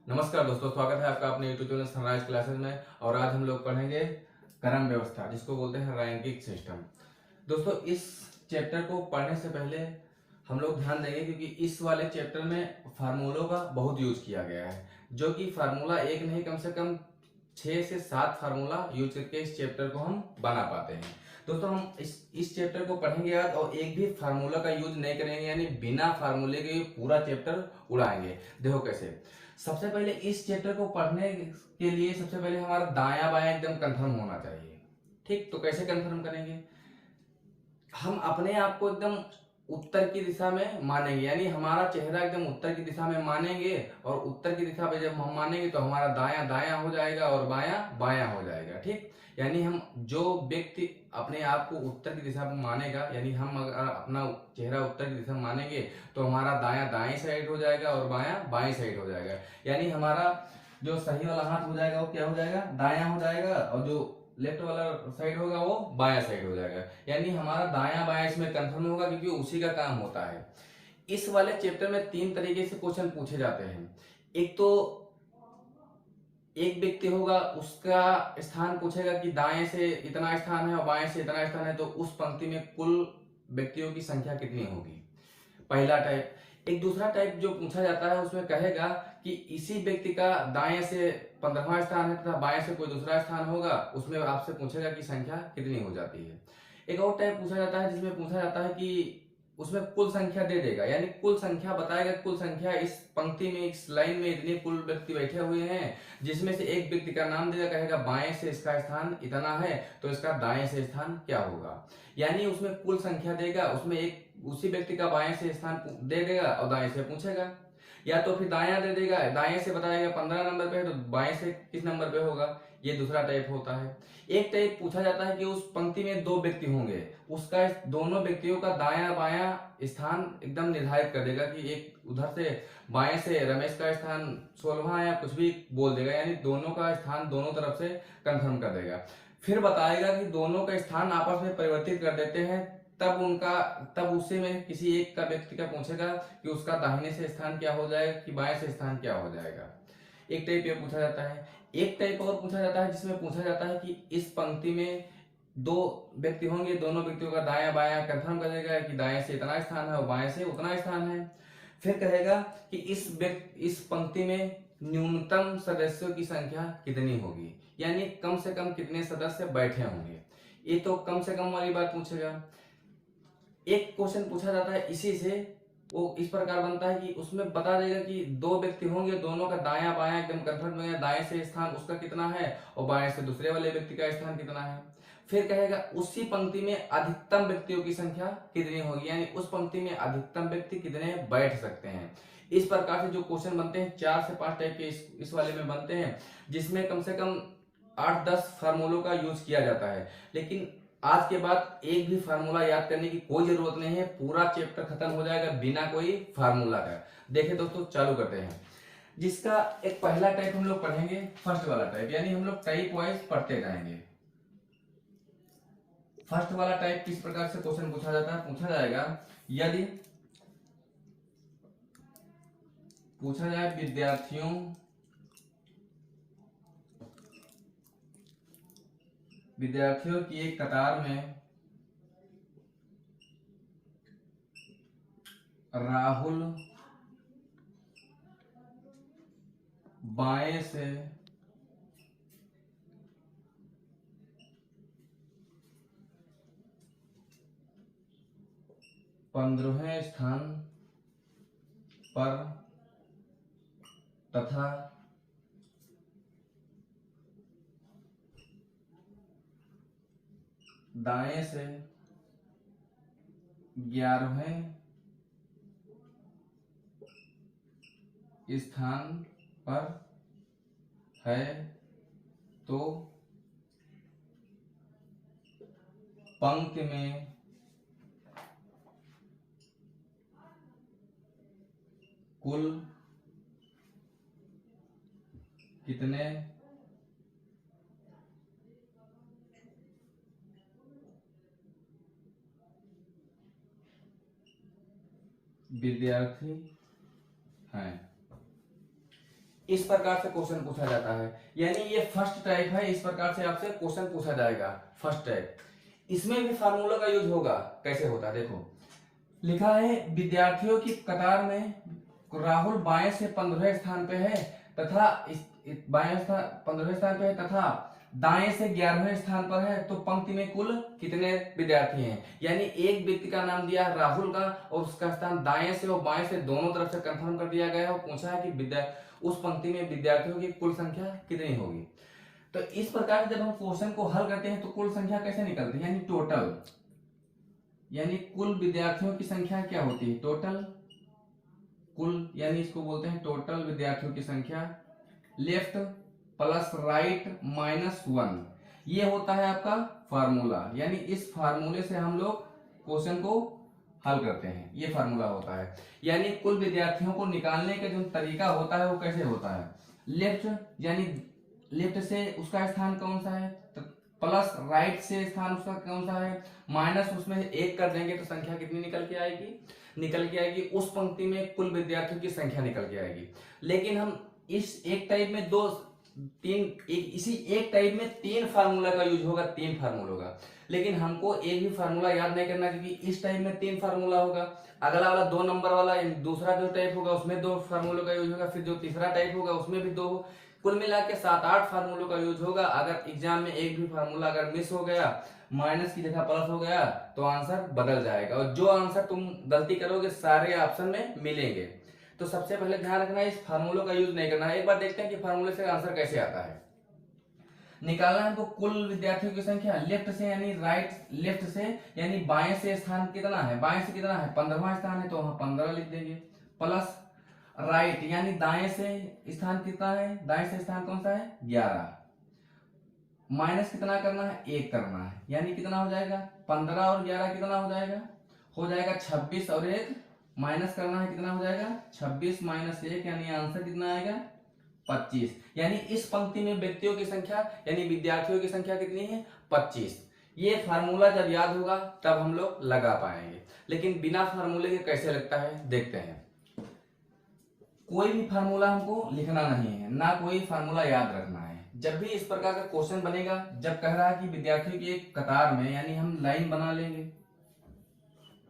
नमस्कार दोस्तों, स्वागत है आपका अपने यूट्यूब चैनल सनराइज क्लासेस में। और आज हम लोग पढ़ेंगे क्रम व्यवस्था, जिसको बोलते हैं रैंकिंग सिस्टम। दोस्तों, इस चैप्टर को पढ़ने से पहले हम लोग ध्यान देंगे, क्योंकि इस वाले चैप्टर में फार्मूलों का बहुत यूज किया गया है, जो कि फार्मूला एक नहीं, कम से कम 6 से 7 फार्मूला यूज करके इस चैप्टर को हम बना पाते हैं। दोस्तों, हम इस चैप्टर को पढ़ेंगे आज, और एक भी फार्मूला का यूज नहीं करेंगे, यानी बिना फार्मूले के पूरा चैप्टर उड़ाएंगे। देखो कैसे। सबसे पहले इस चैप्टर को पढ़ने के लिए सबसे पहले हमारा दायां बायां एकदम कंफर्म होना चाहिए। ठीक, तो कैसे कंफर्म करेंगे? हम अपने आप को एकदम उत्तर की दिशा में मानेंगे, यानी हमारा चेहरा एकदम उत्तर की दिशा में मानेंगे, और उत्तर की दिशा पे जब हम मानेंगे तो हमारा दायां दायां हो जाएगा और बायां बायां हो जाएगा। ठीक, यानी हम जो व्यक्ति अपने आप को उत्तर की दिशा में मानेगा, यानी हम अगर अपना चेहरा उत्तर की दिशा में मानेंगे तो हमारा दायां दाएं साइड हो जाएगा और बायां बाएं साइड हो जाएगा। यानी हमारा जो सही वाला हाथ हो जाएगा वो क्या हो जाएगा? दायां हो जाएगा, और जो लेफ्ट वाला साइड होगा वो बायां साइड हो जाएगा। यानी हमारा दायां बायां इसमें कंफर्म होगा, क्योंकि उसी का काम होता है। इस वाले चैप्टर में 3 तरीके से क्वेश्चन पूछे जाते हैं। एक तो एक व्यक्ति होगा, उसका स्थान पूछेगा कि दाएं से इतना स्थान है और बाएं से इतना स्थान है, तो उस पंक्ति में कुल व्यक्तियों की संख्या कितनी होगी, पहला टाइप। एक दूसरा टाइप जो पूछा जाता है, उसमें कहेगा कि इसी व्यक्ति का दाएं से 15वां स्थान है तथा बाएं से कोई दूसरा स्थान होगा, उसमें आपसे पूछेगा कि संख्या कितनी हो जाती है। एक और टाइप पूछा जाता है, जिसमें पूछा जाता है कि उसमें कुल संख्या दे देगा, यानी कुल संख्या बताएगा, कुल संख्या इस पंक्ति में, इस लाइन में इतने कुल व्यक्ति बैठे हुए हैं, जिसमें से एक व्यक्ति का नाम देगा, कहेगा बाएं से इसका स्थान इतना है, तो इसका दाएं से स्थान क्या होगा। यानी उसमें कुल संख्या देगा, उसमें एक उसी व्यक्ति का बाएं से स्थान दे देगा और दाएं से पूछेगा, या तो फिर दायां दे देगा, दाएं से बताएगा 15 नंबर पे है तो बाएं से किस नंबर पे होगा। ये दूसरा टाइप होता है। एक टाइप पूछा जाता है कि उस पंक्ति में 2 व्यक्ति होंगे, उसका दोनों व्यक्तियों का दायां बायां स्थान एकदम निर्धारित कर देगा, कि एक उधर से बाएं से रमेश का स्थान 16वां या कुछ भी बोल देगा, यानी दोनों का स्थान दोनों तरफ से कंफर्म कर देगा। फिर बताएगा कि दोनों का स्थान आपस में परिवर्तित कर देते हैं, तब उससे में किसी एक का व्यक्ति का पूछेगा कि उसका दाहिने से स्थान क्या हो जाएगा, कि बाएं से स्थान क्या हो जाएगा। एक टाइप ये पूछा जाता है। एक टाइप और पूछा जाता है, जिसमें पूछा जाता है कि इस पंक्ति में 2 व्यक्ति होंगे, दोनों व्यक्तियों का दायां बायां कंफर्म कर देगा कि दाएं से इतना स्थान है और बाएं से उतना स्थान है। फिर कहेगा कि इस पंक्ति में न्यूनतम सदस्यों की संख्या कितनी होगी, यानी कम से कम कितने सदस्य बैठे होंगे। ये तो कम से कम वाली बात पूछेगा। एक क्वेश्चन पूछा जाता है इसी से, वो इस प्रकार बनता है कि उसमें बता देगा कि 2 व्यक्ति होंगे, दोनों का दायां बायां एकदम कंफर्म हो गया, दाएं से स्थान उसका कितना है और बाएं से दूसरे वाले व्यक्ति का स्थान कितना है। फिर कहेगा उसी पंक्ति में अधिकतम व्यक्तियों की संख्या कितनी होगी, यानी उस पंक्ति में अधिकतम व्यक्ति कितने बैठ सकते हैं। इस प्रकार से जो क्वेश्चन बनते हैं 4 से 5 टाइप के इस वाले में बनते हैं, जिसमें कम से कम 8-10 फार्मूलों का यूज किया जाता है। लेकिन आज के बाद एक भी फार्मूला याद करने की कोई जरूरत नहीं है, पूरा चैप्टर खत्म हो जाएगा बिना कोई फार्मूला का। देखिए दोस्तों, चालू करते हैं। जिसका एक पहला टाइप हम लोग पढ़ेंगे, फर्स्ट वाला टाइप, यानी हम लोग टाइप वाइज पढ़ते जाएंगे। फर्स्ट वाला टाइप किस प्रकार से क्वेश्चन पूछा जाता है? पूछा जाएगा, यदि पूछा जाए विद्यार्थियों की एक कतार में राहुल बाएं से पंद्रहवें स्थान पर तथा दाएं से 11वें स्थान पर है, तो पंक्ति में कुल कितने विद्यार्थी हैं। इस प्रकार से क्वेश्चन पूछा जाता है, यानी ये फर्स्ट टाइप है, इस प्रकार से आपसे क्वेश्चन पूछा जाएगा फर्स्ट टाइप। इसमें भी फार्मूला का यूज होगा। कैसे होता है देखो, लिखा है विद्यार्थियों की कतार में राहुल बाएं से 15वें स्थान पे है तथा बाएं स्थान 15वें स्थान पे है तथा दाएं से 11वें स्थान पर है, तो पंक्ति में कुल कितने विद्यार्थी हैं। यानी एक व्यक्ति का नाम दिया राहुल का और उसका स्थान दाएं से और बाएं से दोनों तरफ से कंफर्म कर दिया गया है और पूछा है कि उस पंक्ति में विद्यार्थियों की कुल संख्या कितनी होगी। तो इस प्रकार जब हम क्वेश्चन को हल करते हैं तो कुल संख्या कैसे निकलती है, यानी टोटल, यानी कुल विद्यार्थियों की संख्या क्या होती है, टोटल कुल, यानी इसको बोलते हैं टोटल विद्यार्थियों की संख्या, लेफ्ट प्लस राइट माइनस 1, ये होता है आपका फार्मूला। यानी इस फार्मूले से हम लोग क्वेश्चन को हल करते हैं, ये फार्मूला होता है। यानी कुल विद्यार्थियों को निकालने का जो तरीका होता है वो कैसे होता है, लेफ्ट यानी लेफ्ट से उसका स्थान कौन सा है, तो प्लस राइट से स्थान उसका कौन सा है, माइनस उसमें 1 कर देंगे तो संख्या कितनी निकल के आएगी, निकल के आएगी उस पंक्ति में कुल विद्यार्थियों की संख्या निकल के आएगी। लेकिन हम इस एक टाइप में इसी एक टाइप में 3 फार्मूला का यूज होगा, 3 फार्मूला का। लेकिन हमको एक भी फार्मूला याद नहीं करना, क्योंकि इस टाइप में 3 फार्मूला होगा, अगला वाला 2 नंबर वाला दूसरा जो टाइप होगा उसमें 2 फार्मूलों का यूज होगा, फिर जो तीसरा टाइप होगा उसमें भी 2, कुल मिला के 7-8 फार्मूलों का यूज होगा। अगर एग्जाम में एक भी फार्मूला अगर मिस हो गया, माइनस की जगह प्लस हो गया, तो आंसर बदल जाएगा और जो आंसर तुम गलती करोगे सारे ऑप्शन में मिलेंगे। तो सबसे पहले ध्यान रखना है इस फार्मूलों का यूज नहीं करना है। एक बार देखते हैं कि फार्मूले से आंसर कैसे आता है। निकालना है हमको कुल विद्यार्थियों की संख्या, लेफ्ट से यानी लेफ्ट से यानी बाएं से स्थान कितना है, बाएं से कितना है 15वां स्थान है, तो वहां 15 लिख देंगे, प्लस राइट यानी दाएं से स्थान कितना है, दाएं से स्थान कौन सा है 11, माइनस कितना करना है 1 करना है, यानी कितना हो जाएगा 15 और 11 कितना हो जाएगा 26 और 1 माइनस करना है, कितना हो जाएगा 26 माइनस 1, यानी आंसर कितना आएगा 25। यानी इस पंक्ति में व्यक्तियों की संख्या यानी विद्यार्थियों की संख्या कितनी है 25। ये फार्मूला जब याद होगा तब हम लोग लगा पाएंगे, लेकिन बिना फार्मूले के कैसे लगता है देखते हैं। कोई भी फार्मूला हमको लिखना नहीं है, ना कोई फार्मूला याद रखना है। जब भी इस प्रकार का क्वेश्चन बनेगा, जब कह रहा है कि विद्यार्थियों की एक कतार में, यानी हम लाइन बना लेंगे,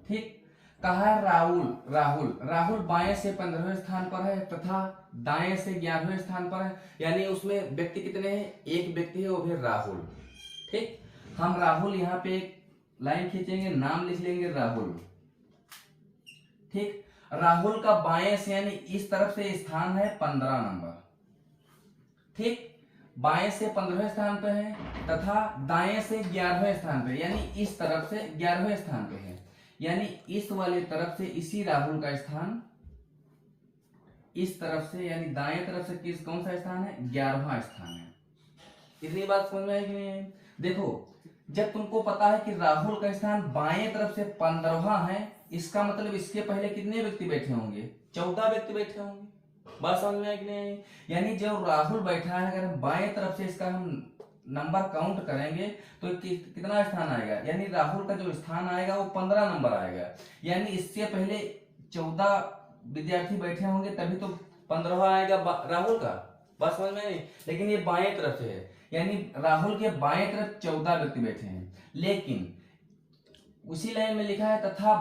ठीक, कहा है राहुल बाएं से 15वें स्थान पर है तथा दाएं से 11वें स्थान पर है, यानी उसमें व्यक्ति कितने हैं, एक व्यक्ति है वो भी राहुल। ठीक, हम राहुल यहाँ पे एक लाइन खींचेंगे, नाम लिख लेंगे राहुल। ठीक, राहुल का बाएं से यानी इस तरफ से स्थान है 15 नंबर। ठीक, बाएं से 15वें स्थान पे है तथा दाएं से 11वें स्थान पे, यानी इस तरफ से 11वें स्थान पे है, यानी इस वाले तरफ से इसी राहुल का स्थान इस तरफ से यानी दाएं तरफ से कौन सा स्थान है 11वां स्थान है। इतनी बात समझ में आई कि नहीं? देखो, जब तुमको पता है कि राहुल का स्थान बाएं तरफ से 15वां है, इसका मतलब इसके पहले कितने व्यक्ति बैठे होंगे 14 व्यक्ति बैठे होंगे। बात समझ में आई कि नहीं? यानी जब राहुल बैठा है, अगर हम बाएं तरफ से इसका हम नंबर काउंट करेंगे तो कितना स्थान आएगा, यानी राहुल का जो स्थान आएगा वो 15 नंबर आएगा। यानी इससे पहले 14 विद्यार्थी बैठे होंगे तभी तो 15वां आएगा राहुल का। बात समझ में नहीं? लेकिन ये बाएं तरफ से है, यानी राहुल के बाएं तरफ 14 व्यक्ति बैठे हैं, लेकिन उसी लाइन में लिखा है तथा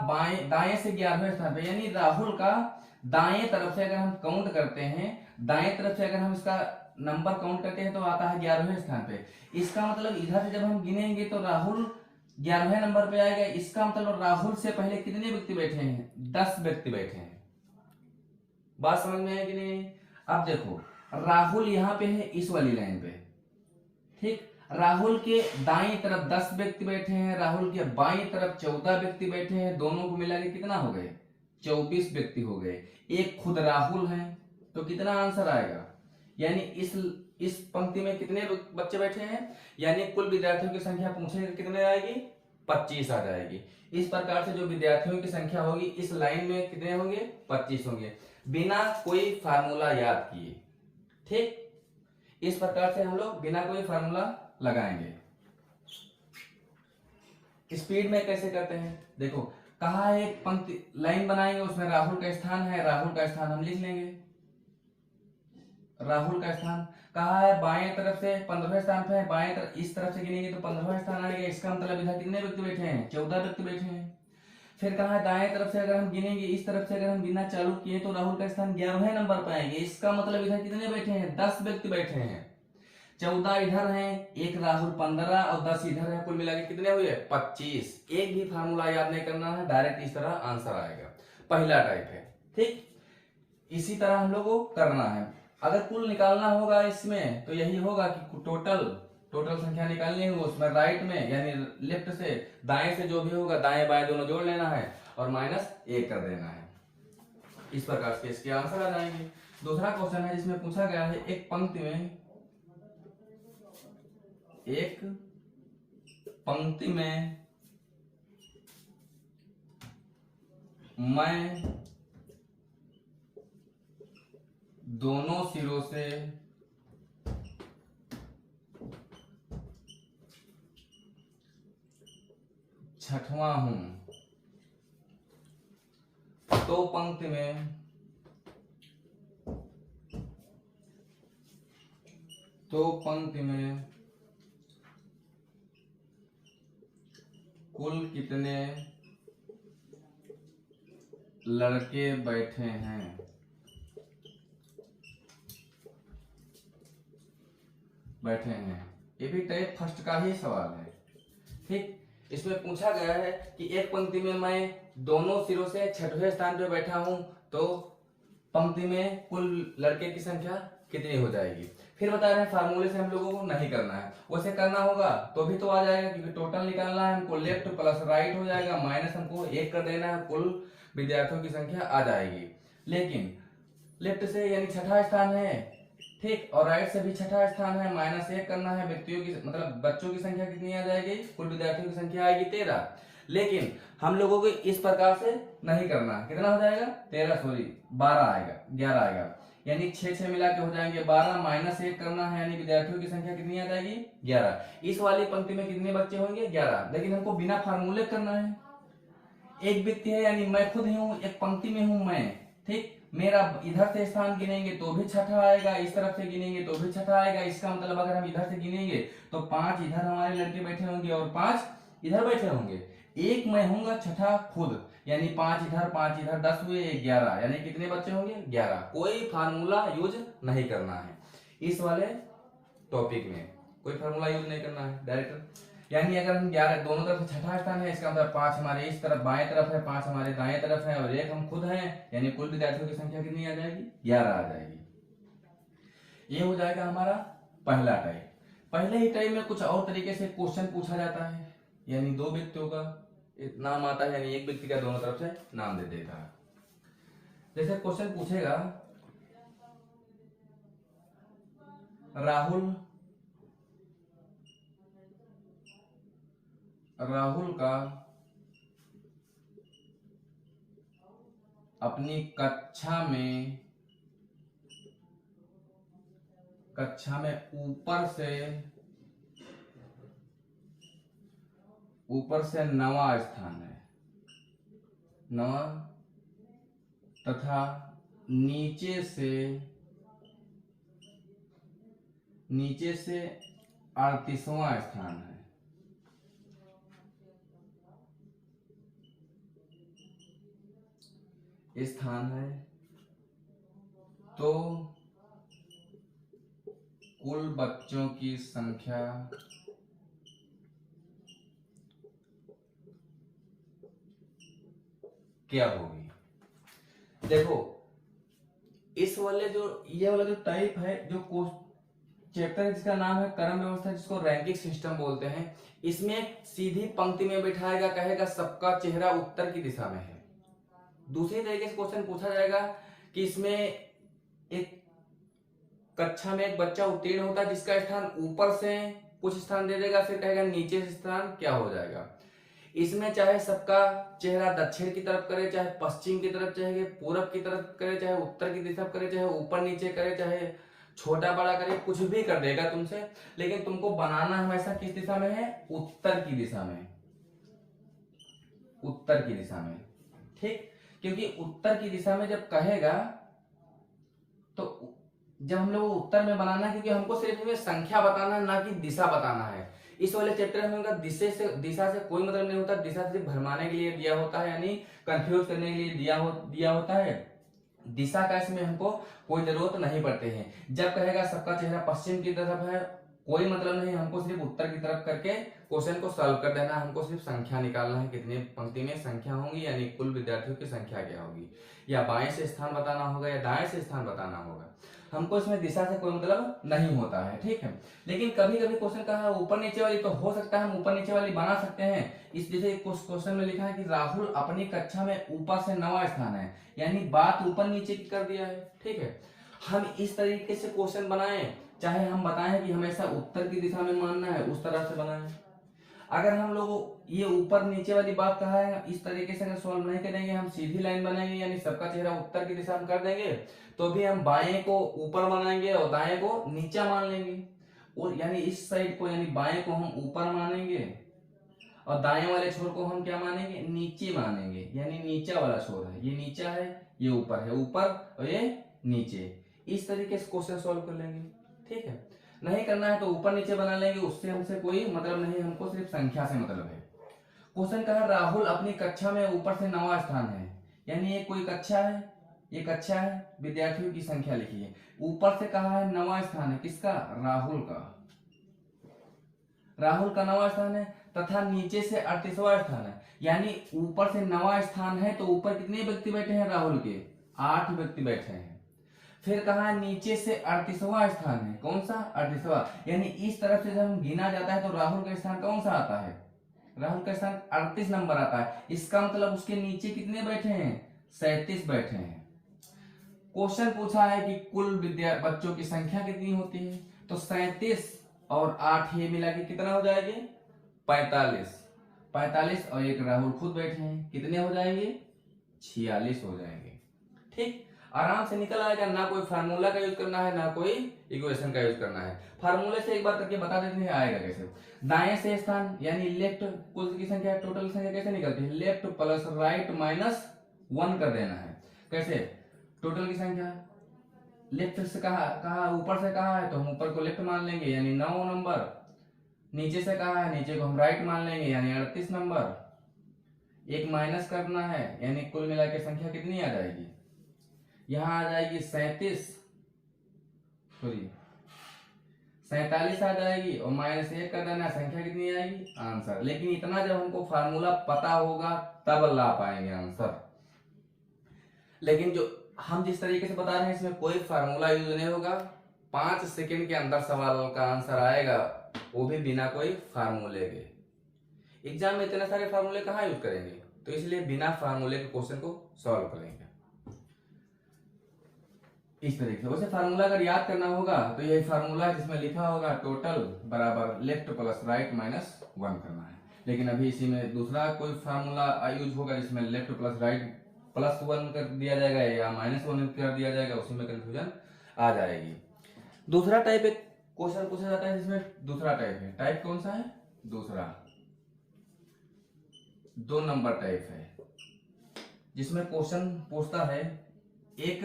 दाएं से 11वें स्थान पे, यानी राहुल का दाएं तरफ से अगर हम काउंट करते हैं, दाएं तरफ से अगर हम इसका नंबर काउंट करते हैं तो आता है 11वें स्थान पे। इसका मतलब इधर से जब हम गिनेंगे तो राहुल 11वें नंबर पे आएगा। इसका मतलब राहुल से पहले कितने व्यक्ति बैठे हैं 10 व्यक्ति बैठे हैं। बात समझ में है कि नहीं? अब देखो, राहुल यहाँ पे है इस वाली लाइन पे, ठीक, राहुल के दाईं तरफ 10 व्यक्ति बैठे हैं, राहुल के बाईं तरफ 14 व्यक्ति बैठे हैं, दोनों को मिला के कितना हो गए 24 व्यक्ति हो गए। एक खुद राहुल है, तो कितना आंसर आएगा, यानी इस पंक्ति में कितने बच्चे बैठे हैं, यानी कुल विद्यार्थियों की संख्या पूछेगा कितने आएगी 25 आ जाएगी। इस प्रकार से जो विद्यार्थियों की संख्या होगी इस लाइन में कितने होंगे 25 होंगे, बिना कोई फार्मूला याद किए। ठीक, इस प्रकार से हम लोग बिना कोई फार्मूला लगाएंगे। स्पीड में कैसे करते हैं देखो, कहा है एक पंक्ति लाइन बनाएंगे, उसमें राहुल का स्थान है, राहुल का स्थान हम लिख लेंगे, राहुल का स्थान कहाँ है? बाएं तरफ से 15वें स्थान पे है। बाएं तरफ इस तरफ से गिनेंगे तो 15वां स्थान आएगा। इसका मतलब इधर कितने व्यक्ति बैठे हैं? 14 व्यक्ति बैठे हैं। फिर कहा है दाएं तरफ से अगर हम गिनेंगे, इस तरफ से अगर हम गिनना चालू किए तो राहुल का स्थान 11वें नंबर पर आएंगे। इसका मतलब इधर कितने बैठे हैं? 10 व्यक्ति बैठे हैं। 14 इधर हैं, एक राहुल 15 और 10 इधर है, कुल मिला के कितने हुए? 25। एक भी फार्मूला याद नहीं करना है, डायरेक्ट इस तरह आंसर आएगा। पहला टाइप है, ठीक। इसी तरह हम लोग को करना है। अगर कुल निकालना होगा इसमें तो यही होगा कि टोटल संख्या निकालनी है, उसमें राइट में यानी लेफ्ट से दाएं से जो भी होगा दाएं बाएं दोनों जोड़ लेना है और -1 कर देना है। इस प्रकार से इसके आंसर आ जाएंगे। दूसरा क्वेश्चन है जिसमें पूछा गया है एक पंक्ति में मैं दोनों सिरों से छठवां हूं, तो पंक्ति में कुल कितने लड़के बैठे हैं? ये भी टाइप फर्स्ट का ही सवाल है, ठीक। इसमें पूछा गया है कि एक पंक्ति में मैं दोनों सिरों से 6वें स्थान पे बैठा हूं, तो पंक्ति में कुल लड़के की संख्या कितनी हो जाएगी। फिर बता रहे हैं फार्मूले से हम लोगों को नहीं करना है, वैसे करना होगा तो भी तो आ जाएगा, क्योंकि टोटल निकालना है हमको। लेफ्ट प्लस राइट हो जाएगा, माइनस हमको 1 कर देना है, कुल विद्यार्थियों की संख्या आ जाएगी। लेकिन लेफ्ट से यानी 6वां स्थान है, ठीक, और राइट से भी 6वां स्थान है, -1 करना है। व्यक्तियों की मतलब बच्चों की संख्या कितनी आ जाएगी? कुल विद्यार्थियों की संख्या आएगी 13। लेकिन हम लोगों को इस प्रकार से नहीं करना। कितना हो जाएगा? 12 आएगा, 11 आएगा, यानी 6 मिला के हो जाएंगे 12, -1 करना है, यानी विद्यार्थियों की संख्या कितनी आ जाएगी? 11। इस वाली पंक्ति में कितने बच्चे होंगे? 11। लेकिन हमको बिना फार्मूले करना है। एक व्यक्ति है यानी मैं खुद ही हूं, एक पंक्ति में हूं मैं, ठीक। मेरा इधर से स्थान गिनेंगे तो भी 6ठा आएगा, इस तरफ से गिनेंगे तो भी 6ठा आएगा। इसका मतलब अगर हम इधर से गिनेंगे तो 5 इधर हमारे लड़के बैठे होंगे और 5 इधर बैठे होंगे। एक मैं हूंगा 6ठा खुद, यानी 5 इधर 10 हुए, 11, यानी कितने बच्चे होंगे? 11। कोई फार्मूला यूज नहीं करना है इस वाले टॉपिक में, कोई फार्मूला यूज नहीं करना है, डायरेक्ट। यानी अगर हम 11 दोनों तरफ 6ठा स्थान है, इसका मतलब 5 हमारे इस तरफ बाएं तरफ है, 5 हमारे दाएं तरफ है और 1 हम खुद हैं, यानी कुल विद्यार्थियों की संख्या कितनी आ जाएगी? 11 आ जाएगी। ये हो जाएगा हमारा पहला टाइप। पहले ही टाइप में कुछ और तरीके से क्वेश्चन पूछा जाता है, यानी 2 व्यक्तियों का नाम आता है, यानी एक व्यक्ति का दोनों तरफ से नाम दे देता है। जैसे क्वेश्चन पूछेगा राहुल का अपनी कक्षा में ऊपर से 9वां स्थान है, 9वां, तथा नीचे से 38वां स्थान है। स्थान है, तो कुल बच्चों की संख्या क्या होगी? देखो इस वाले ये वाला जो टाइप है, जो चैप्टर है जिसका नाम है क्रम व्यवस्था, जिसको रैंकिंग सिस्टम बोलते हैं, इसमें सीधी पंक्ति में बिठाएगा, कहेगा सबका चेहरा उत्तर की दिशा में है। दूसरी तरीके से क्वेश्चन पूछा जाएगा कि इसमें एक कक्षा में एक बच्चा उत्तीर्ण होता है जिसका स्थान ऊपर से कुछ स्थान दे देगा, फिर कहेगा नीचे से स्थान क्या हो जाएगा। इसमें चाहे सबका चेहरा दक्षिण की तरफ करे, चाहे पश्चिम की तरफ, चाहे पूरब की तरफ करे, चाहे उत्तर की दिशा करे, चाहे ऊपर नीचे करे, चाहे छोटा बड़ा करे, कुछ भी कर देगा तुमसे, लेकिन तुमको बनाना हमेशा किस दिशा में है? उत्तर की दिशा में, उत्तर की दिशा में, ठीक। क्योंकि उत्तर की दिशा में जब कहेगा तो जब हम लोग उत्तर में बनाना है, क्योंकि हमको सिर्फ इसमें संख्या बताना है, ना कि दिशा बताना है। इस वाले चैप्टर में हमका दिशा से कोई मतलब नहीं होता, दिशा सिर्फ भरमाने के लिए दिया होता है, यानी कंफ्यूज करने के लिए दिया होता है। दिशा का इसमें हमको कोई जरूरत नहीं पड़ती है। जब कहेगा सबका चेहरा पश्चिम की तरफ है, कोई मतलब नहीं, हमको सिर्फ उत्तर की तरफ करके क्वेश्चन को सॉल्व कर देना है। हमको सिर्फ संख्या निकालना है, कितने पंक्ति में संख्या होंगी, यानी कुल विद्यार्थियों की संख्या क्या होगी, या बाएं से स्थान बताना होगा या दाएं से स्थान बताना होगा। हमको इसमें दिशा से कोई मतलब नहीं होता है, ठीक है। लेकिन कभी कभी क्वेश्चन कहा ऊपर नीचे वाली, तो हो सकता है हम ऊपर नीचे वाली बना सकते हैं। इस जैसे क्वेश्चन में लिखा है कि राहुल अपनी कक्षा में ऊपर से 9वां स्थान है, यानी बात ऊपर नीचे की कर दिया है, ठीक है। हम इस तरीके से क्वेश्चन बनाएं, चाहे हम बताएं कि हमेशा उत्तर की दिशा में मानना है, उस तरह से बनाएं। अगर हम लोग ये ऊपर नीचे वाली बात कहा है, इस तरीके से अगर सॉल्व नहीं करेंगे, हम सीधी लाइन बनाएंगे, यानी सबका चेहरा उत्तर की दिशा में कर देंगे, तो भी हम बाएं को ऊपर बनाएंगे और दाएं को नीचा मान लेंगे। और यानी इस साइड को, यानी बाएं को हम ऊपर मानेंगे और दाएं वाले छोर को हम क्या मानेंगे, नीचे मानेंगे। यानी नीचा वाला छोर है, ये नीचा है, ये ऊपर है, ऊपर और ये नीचे। इस तरीके से क्वेश्चन सॉल्व कर लेंगे, ठीक है। नहीं करना है तो ऊपर नीचे बना लेंगे, उससे हमसे कोई मतलब नहीं, हमको सिर्फ संख्या से मतलब है। क्वेश्चन कहा राहुल अपनी कक्षा में ऊपर से 9वां स्थान है, यानी ये कोई कक्षा है, ये कक्षा है, विद्यार्थियों की संख्या लिखी है। ऊपर से कहा है 9वां स्थान है, किसका, राहुल का। राहुल का 9वां स्थान है, तथा नीचे से 38वां स्थान है, यानी ऊपर से 9वां स्थान है तो ऊपर कितने व्यक्ति बैठे हैं राहुल के, 8 व्यक्ति बैठे हैं। फिर कहा है नीचे से 38वां स्थान है, कौन सा, 38वां, यानी इस तरफ से जब हम गिना जाता है तो राहुल का स्थान कौन सा आता है, राहुल का स्थान 38 नंबर आता है। इसका मतलब उसके नीचे कितने बैठे हैं, 37 बैठे हैं। क्वेश्चन पूछा है कि कुल बच्चों की संख्या कितनी होती है, तो 37 और 8 ये मिला के कितना हो जाएंगे, 45। 45 और एक राहुल खुद बैठे हैं, कितने हो जाएंगे, 46 हो जाएंगे, ठीक। आराम से निकल आएगा, ना कोई फार्मूला का यूज करना है, ना कोई इक्वेशन का यूज करना है। फार्मूले से एक बार करके बता देते हैं आएगा कैसे। दाएं से स्थान यानी लेफ्ट, कुल की संख्या टोटल संख्या कैसे निकलती है, लेफ्ट प्लस राइट माइनस 1 कर देना है। कैसे, टोटल की संख्या लेफ्ट से कहा ऊपर से कहा है तो हम ऊपर को लेफ्ट मान लेंगे, यानी 9 नंबर। नीचे से कहा है, नीचे को हम राइट मान लेंगे, यानी 38 नंबर। एक माइनस करना है, यानी कुल मिला के संख्या कितनी आ जाएगी, यहां आ जाएगी 47 आ जाएगी, और माइनस 1 कर देना, संख्या कितनी आएगी, आंसर। लेकिन इतना जब हमको फार्मूला पता होगा तब ला पाएंगे आंसर। लेकिन जो हम जिस तरीके से बता रहे हैं इसमें कोई फार्मूला यूज नहीं होगा, 5 सेकंड के अंदर सवाल का आंसर आएगा, वो भी बिना कोई फार्मूले के। एग्जाम में इतने सारे फार्मूले कहाँ यूज करेंगे, तो इसलिए बिना फार्मूले के क्वेश्चन को सॉल्व करेंगे इस तरीके से। वैसे फार्मूला अगर याद करना होगा तो यही फार्मूला है जिसमें लिखा होगा टोटल बराबर लेफ्ट प्लस राइट माइनस 1 करना है। लेकिन अभी इसी में दूसरा कोई फार्मूला यूज होगा जिसमें लेफ्ट प्लस राइट प्लस 1 कर दिया जाएगा या माइनस 1 कर दिया जाएगा, उसी में कंफ्यूजन आ जाएगी। दूसरा टाइप एक क्वेश्चन पूछा जाता है जिसमें दूसरा टाइप है, टाइप कौन सा है, दूसरा 2 नंबर टाइप है, जिसमें क्वेश्चन पूछता है एक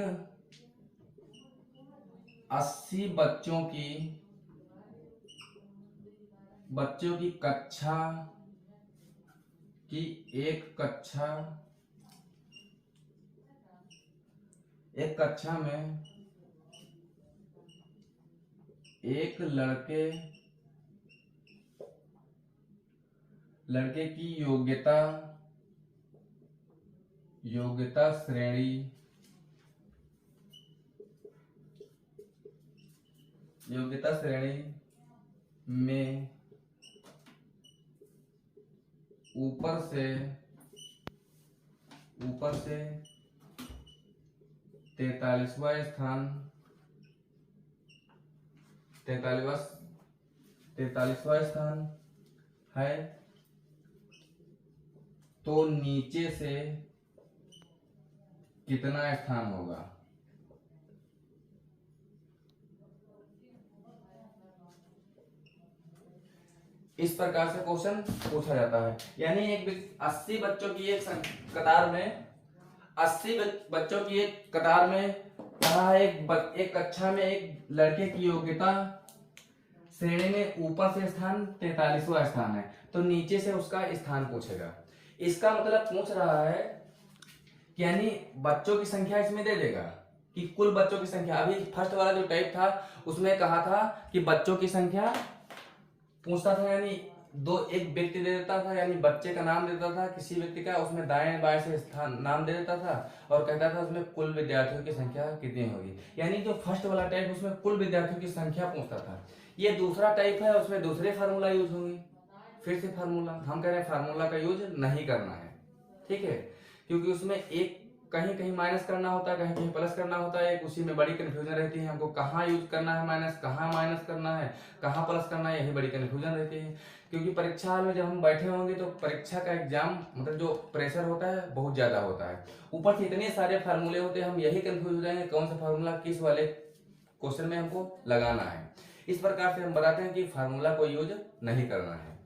80 बच्चों की कक्षा की एक कक्षा में एक लड़के की योग्यता श्रेणी में ऊपर से 43वां स्थान है, तो नीचे से कितना स्थान होगा। इस प्रकार से क्वेश्चन पूछा जाता है। यानी एक 80 बच्चों की एक कतार में 80 बच्चों की एक कतार में कहा है एक कक्षा में एक लड़के की योग्यता श्रेणी में ऊपर से स्थान 43वां स्थान है, तो नीचे से उसका स्थान पूछेगा। इसका मतलब पूछ रहा है कि यानी बच्चों की संख्या इसमें दे देगा कि कुल बच्चों की संख्या। अभी फर्स्ट वाला जो टाइप था उसमें कहा था कि बच्चों की संख्या पूछता था, यानी एक व्यक्ति दे देता था, यानी बच्चे का नाम देता था किसी व्यक्ति का, उसमें दाएं बाएं से स्थान नाम दे देता था और कहता था उसमें कुल विद्यार्थियों की संख्या कितनी होगी। यानी जो फर्स्ट वाला टाइप उसमें कुल विद्यार्थियों की संख्या पूछता था। ये दूसरा टाइप है, उसमें दूसरे फार्मूला यूज होंगे। फिर से फार्मूला हम कह रहे हैं फार्मूला का यूज नहीं करना है, ठीक है, क्योंकि उसमें एक कहीं कहीं माइनस करना होता है, कहीं कहीं प्लस करना होता है, उसी में बड़ी कंफ्यूजन रहती है। हमको कहाँ यूज करना है माइनस, कहाँ माइनस करना है, कहाँ प्लस करना है, यही बड़ी कंफ्यूजन रहती है। क्योंकि परीक्षा हाल में जब हम बैठे होंगे तो परीक्षा का एग्जाम मतलब जो प्रेशर होता है बहुत ज्यादा होता है, ऊपर से इतने सारे फार्मूले होते हैं, हम यही कंफ्यूज हो जाएंगे कौन सा फार्मूला किस वाले क्वेश्चन में हमको लगाना है। इस प्रकार से हम बताते हैं कि फार्मूला को यूज नहीं करना है।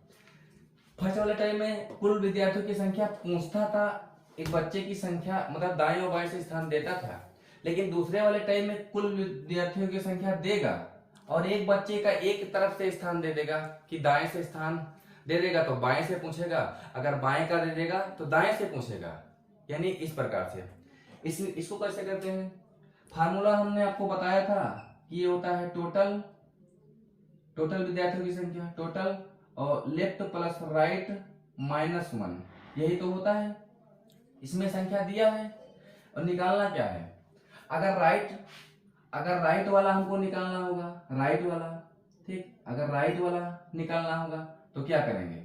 फर्स्ट वाले टाइम में कुल विद्यार्थियों की संख्या पूछता था, एक बच्चे की संख्या मतलब दाएं और बाएं से स्थान देता था, लेकिन दूसरे वाले टाइम में कुल विद्यार्थियों की संख्या देगा और एक बच्चे का एक तरफ से स्थान दे देगा कि दाएं से स्थान दे देगा तो बाएं से पूछेगा, अगर बाएं का दे देगा तो दाएं से पूछेगा। यानी इस प्रकार से इसको कैसे करते हैं, फार्मूला हमने आपको बताया था कि ये होता है टोटल विद्यार्थियों की संख्या, टोटल और लेफ्ट प्लस राइट -1, यही तो होता है। इसमें संख्या दिया है और निकालना क्या है। अगर राइट वाला हमको निकालना होगा, राइट वाला, ठीक, अगर राइट वाला निकालना होगा तो क्या करेंगे,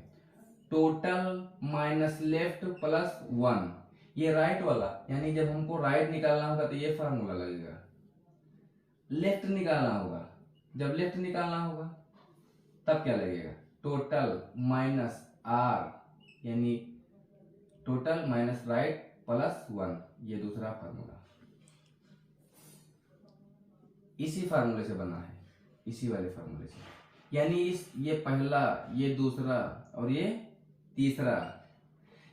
टोटल माइनस लेफ्ट प्लस 1, ये राइट वाला, यानी जब हमको राइट निकालना होगा तो ये फार्मूला लगेगा। लेफ्ट निकालना होगा, जब लेफ्ट निकालना होगा तब क्या लगेगा, टोटल माइनस r, यानी टोटल माइनस राइट प्लस 1, ये दूसरा फार्मूला इसी फार्मूले से बना है, इसी वाले फार्मूले से। यानी ये पहला, ये दूसरा और ये तीसरा,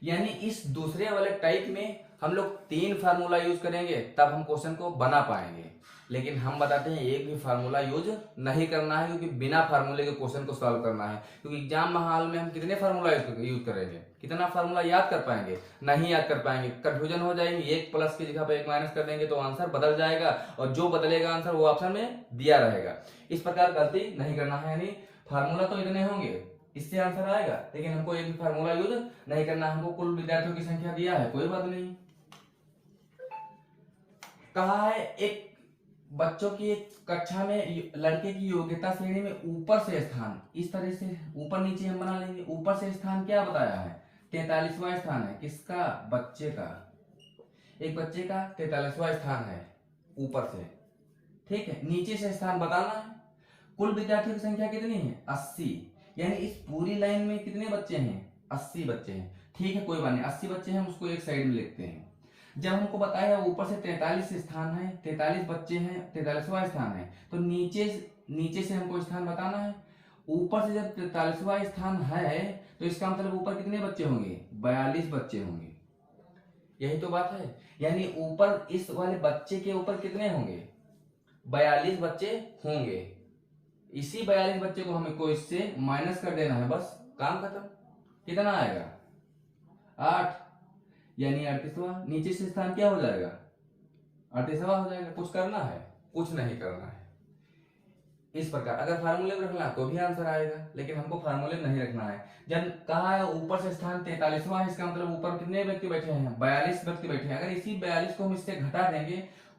यानी इस दूसरे वाले टाइप में हम लोग 3 फार्मूला यूज करेंगे तब हम क्वेश्चन को बना पाएंगे। लेकिन हम बताते हैं एक भी फार्मूला यूज नहीं करना है, क्योंकि बिना फार्मूले के क्वेश्चन को सॉल्व करना है। क्योंकि एग्जाम हाल में हम कितने फार्मूला यूज करेंगे, कितना फार्मूला याद कर पाएंगे, नहीं याद कर पाएंगे, कंफ्यूजन हो जाएंगे, एक प्लस की जगह पर एक माइनस कर देंगे तो आंसर बदल जाएगा और जो बदलेगा आंसर वो ऑप्शन में दिया रहेगा। इस प्रकार गलती नहीं करना है, यानी फार्मूला तो इतने होंगे इससे आंसर आएगा, लेकिन हमको एक भी फार्मूला यूज नहीं करना। हमको कुल विद्यार्थियों की संख्या दिया है, कोई बात नहीं। कहा है एक बच्चों की एक कक्षा में लड़के की योग्यता श्रेणी में ऊपर से स्थान, इस तरह से ऊपर नीचे हम बना लेंगे। ऊपर से स्थान क्या बताया है, 43वां स्थान है, किसका, बच्चे का, एक बच्चे का 43वां स्थान है ऊपर से, ठीक है। नीचे से स्थान बताना है। कुल विद्यार्थियों की संख्या कितनी है, 80, यानी इस पूरी लाइन में कितने बच्चे हैं, 80 बच्चे हैं, ठीक है, कोई बात नहीं, 80 बच्चे हैं, हम उसको एक साइड में लिखते हैं। जब हमको बताया ऊपर से 43 स्थान है, 43 बच्चे हैं, 43वां स्थान है, तो नीचे से हमको स्थान बताना है। ऊपर से जब 43वां स्थान है तो इसका मतलब ऊपर कितने बच्चे होंगे, 42 बच्चे होंगे, यही तो बात है। यानी ऊपर इस वाले बच्चे के ऊपर कितने होंगे, 42 बच्चे होंगे। इसी 42 बच्चे को हमको इससे माइनस कर देना है, बस काम खत्म। कितना आएगा, 8, यानी 38वां। नीचे से स्थान क्या हो जाएगा, 38वां हो जाएगा। कुछ करना है, कुछ नहीं करना है। इस प्रकार अगर फार्मूले में रखना तो भी आंसर आएगा, लेकिन हमको फार्मूले नहीं रखना है। जब कहा है ऊपर से स्थान 43वां है, इसका मतलब ऊपर कितने व्यक्ति बैठे हैं, 42 व्यक्ति बैठे हैं। अगर इसी 42 को हम इससे घटा देंगे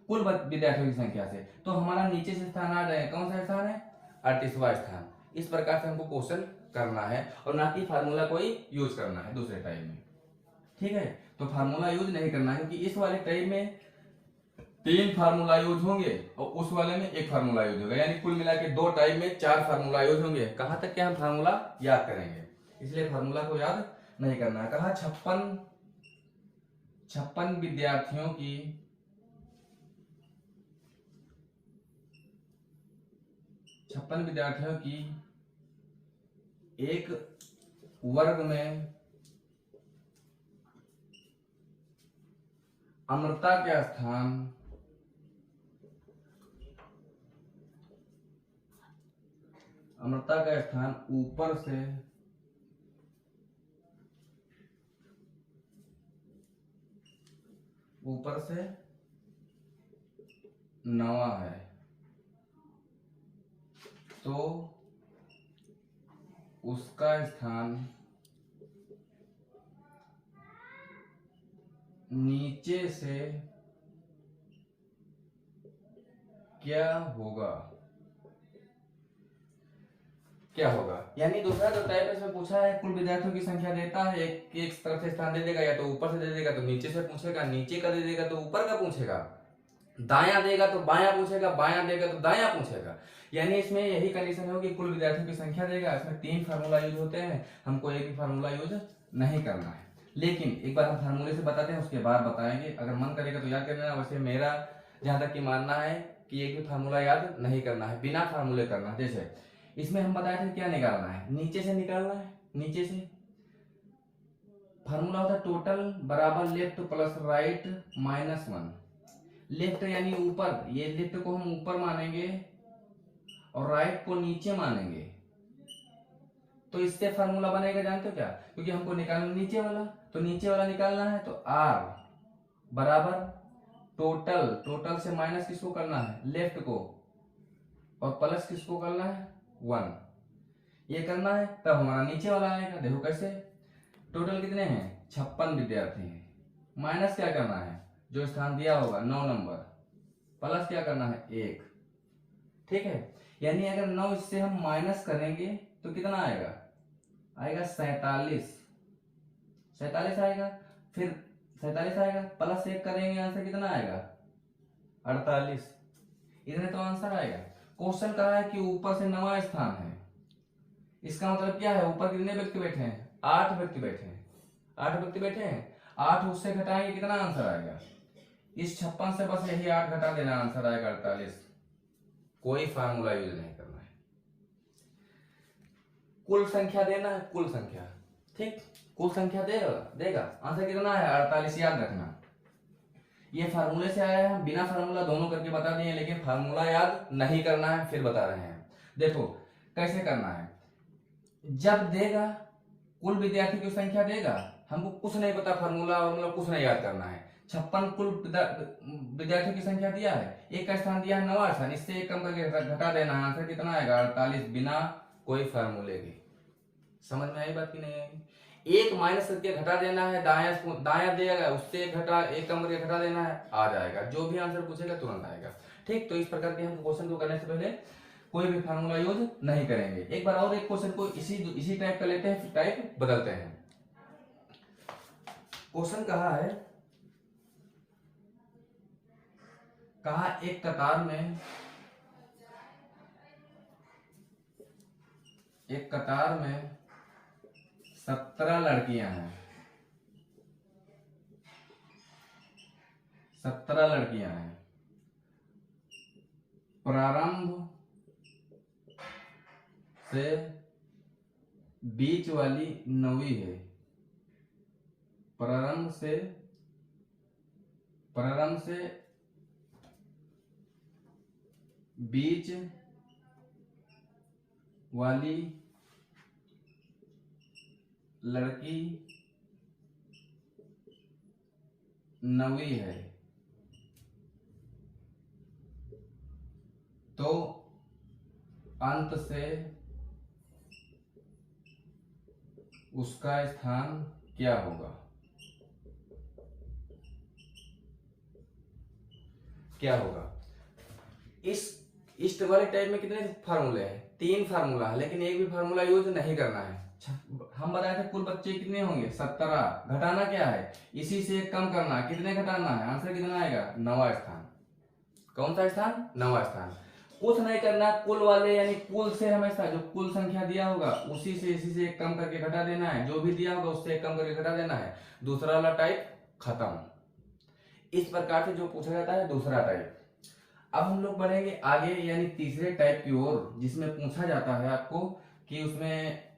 कुल विद्यार्थियों की संख्या से, तो हमारा नीचे से स्थान आ जाएगा, कौन सा स्थान है, 38वां स्थान। इस प्रकार से हमको क्वेश्चन करना है और ना कि फार्मूला कोई यूज करना है दूसरे टाइम में, ठीक है। तो फार्मूला यूज नहीं करना है, क्योंकि इस वाले टाइम में 3 फार्मूला यूज होंगे और उस वाले में 1 फार्मूला यूज होगा, यानी कुल मिला के 2 टाइम में 4 फार्मूला यूज होंगे। कहां तक के हम फार्मूला याद करेंगे, इसलिए फार्मूला को याद नहीं करना है। कहा 56 विद्यार्थियों की एक वर्ग में अमृता का स्थान अमृता का स्थान ऊपर से 9वां है, तो उसका स्थान नीचे से क्या होगा? यानी दूसरा जो टाइप है इसमें पूछा है कुल विद्यार्थियों की संख्या देता है, एक तरफ से स्थान दे देगा, या तो ऊपर से दे देगा तो नीचे से पूछेगा, नीचे का दे देगा तो ऊपर का पूछेगा, दायां देगा तो बायां पूछेगा, बायां देगा तो दायां पूछेगा। यानी इसमें यही कंडीशन होगी, कुल विद्यार्थियों की संख्या देगा, इसमें 3 फार्मूला यूज होते हैं, हमको एक भी फार्मूला यूज नहीं करना है। लेकिन एक बार हम फार्मूले से बताते हैं, उसके बाद बताएंगे, अगर मन करेगा तो याद कर लेना। वैसे मेरा जहां तक की मानना है कि एक भी फार्मूला याद नहीं करना है, बिना फार्मूले करना है। जैसे इसमें हम बताए थे क्या निकालना है, नीचे से निकालना है। नीचे से फार्मूला होता है टोटल बराबर left plus right minus 1। Left यानी ऊपर, ये लेफ्ट को हम ऊपर मानेंगे और राइट को नीचे मानेंगे, तो इससे फार्मूला बनेगा, जानते हो क्या? क्योंकि हमको निकालना नीचे वाला, तो नीचे वाला निकालना है, तो r बराबर टोटल से माइनस किसको करना है? लेफ्ट को, और प्लस किसको करना है? 1। ये करना है तब हमारा नीचे वाला आएगा। देखो कैसे, टोटल कितने हैं? 56 विद्यार्थी हैं। माइनस क्या करना है? जो स्थान दिया होगा 9 नंबर, प्लस क्या करना है? 1। ठीक है, यानी अगर 9 इससे हम माइनस करेंगे तो कितना आएगा? आएगा 47 आएगा। फिर 47 आएगा, प्लस 1 करेंगे, आंसर कितना आएगा? 48। इतने तो आंसर आएगा। क्वेश्चन कहा है कि ऊपर से 9वां स्थान है, इसका मतलब क्या है? ऊपर कितने व्यक्ति बैठे हैं? 8 व्यक्ति बैठे हैं। 8 व्यक्ति बैठे हैं, 8 उससे घटाएंगे, कितना आंसर आएगा? इस 56 से बस यही 8 घटा देना, आंसर आएगा 48। कोई फार्मूला यूज नहीं करना है, कुल संख्या देना है, कुल संख्या। ठीक, कुल संख्या देगा आंसर कितना है? 48। याद रखना, ये फार्मूले से आया है, हम बिना फार्मूला दोनों करके बता दिए, लेकिन फार्मूला याद नहीं करना है, फिर बता रहे हैं। देखो कैसे करना है। जब देगा कुल विद्यार्थी की संख्या देगा, हमको कुछ नहीं पता, फार्मूला और मतलब कुछ नहीं याद करना है। 56 कुल विद्यार्थियों की संख्या दिया है, एक का स्थान दिया है 9वां स्थान, इससे एक कम करके घटा देना है, आंसर कितना आएगा? 48, बिना कोई फार्मूले के। समझ में आई बात की नहीं आई? एक माइनस करके घटा देना है, दाया देगा, उससे एक कम करके घटा देना है, आ जाएगा। जो भी आंसर पूछेगा तुरंत आएगा। ठीक, तो इस प्रकार के हम क्वेश्चन को करने से पहले कोई भी फार्मूला यूज नहीं करेंगे। एक बार और एक क्वेश्चन को इसी टाइप का लेते हैं, फिर टाइप बदलते हैं। क्वेश्चन कहा है, एक कतार में 17 लड़कियां हैं। 17 लड़कियां हैं। प्रारंभ से बीच वाली 9वीं है। प्रारंभ से बीच वाली लड़की 9वीं है, तो अंत से उसका स्थान क्या होगा? इस वाले टाइप में कितने फार्मूले हैं? 3 फार्मूला है, लेकिन एक भी फार्मूला यूज नहीं करना है। हम बताए थे कुल बच्चे कितने होंगे? 17। घटाना क्या है? इसी से कम करना है। कितने घटाना है? आंसर कितना आएगा? 9वां स्थान। कौन सा स्थान? 9वां स्थान। कुछ नहीं करना, कुल वाले यानी कुल से हमेशा जो कुल संख्या दिया होगा उसी से इसी से एक कम करके घटा देना है, जो भी दिया होगा उससे एक कम करके घटा देना है। दूसरा वाला टाइप खत्म। इस प्रकार से जो पूछा जाता है दूसरा टाइप। अब हम लोग बढ़ेंगे आगे, यानी तीसरे टाइप की ओर, जिसमें पूछा जाता है आपको कि उसमें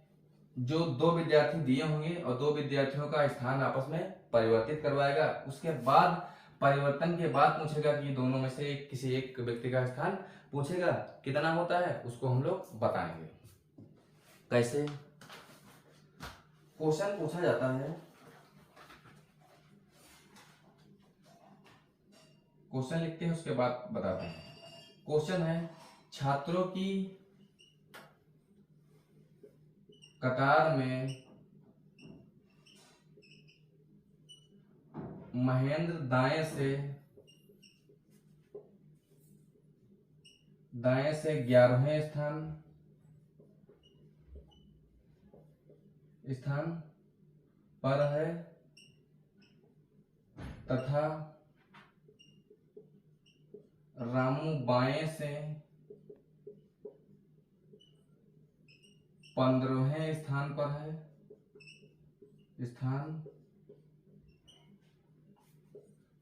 जो 2 विद्यार्थी दिए होंगे और 2 विद्यार्थियों का स्थान आपस में परिवर्तित करवाएगा। उसके बाद परिवर्तन के बाद पूछेगा कि दोनों में से किसी एक व्यक्ति का स्थान पूछेगा, कितना होता है उसको हम लोग बताएंगे। कैसे क्वेश्चन पूछा जाता है, क्वेश्चन लिखते हैं उसके बाद बताते हैं। क्वेश्चन है छात्रों की कतार में महेंद्र दाएं से 11वें स्थान पर है तथा रामू बाएं से 15वें स्थान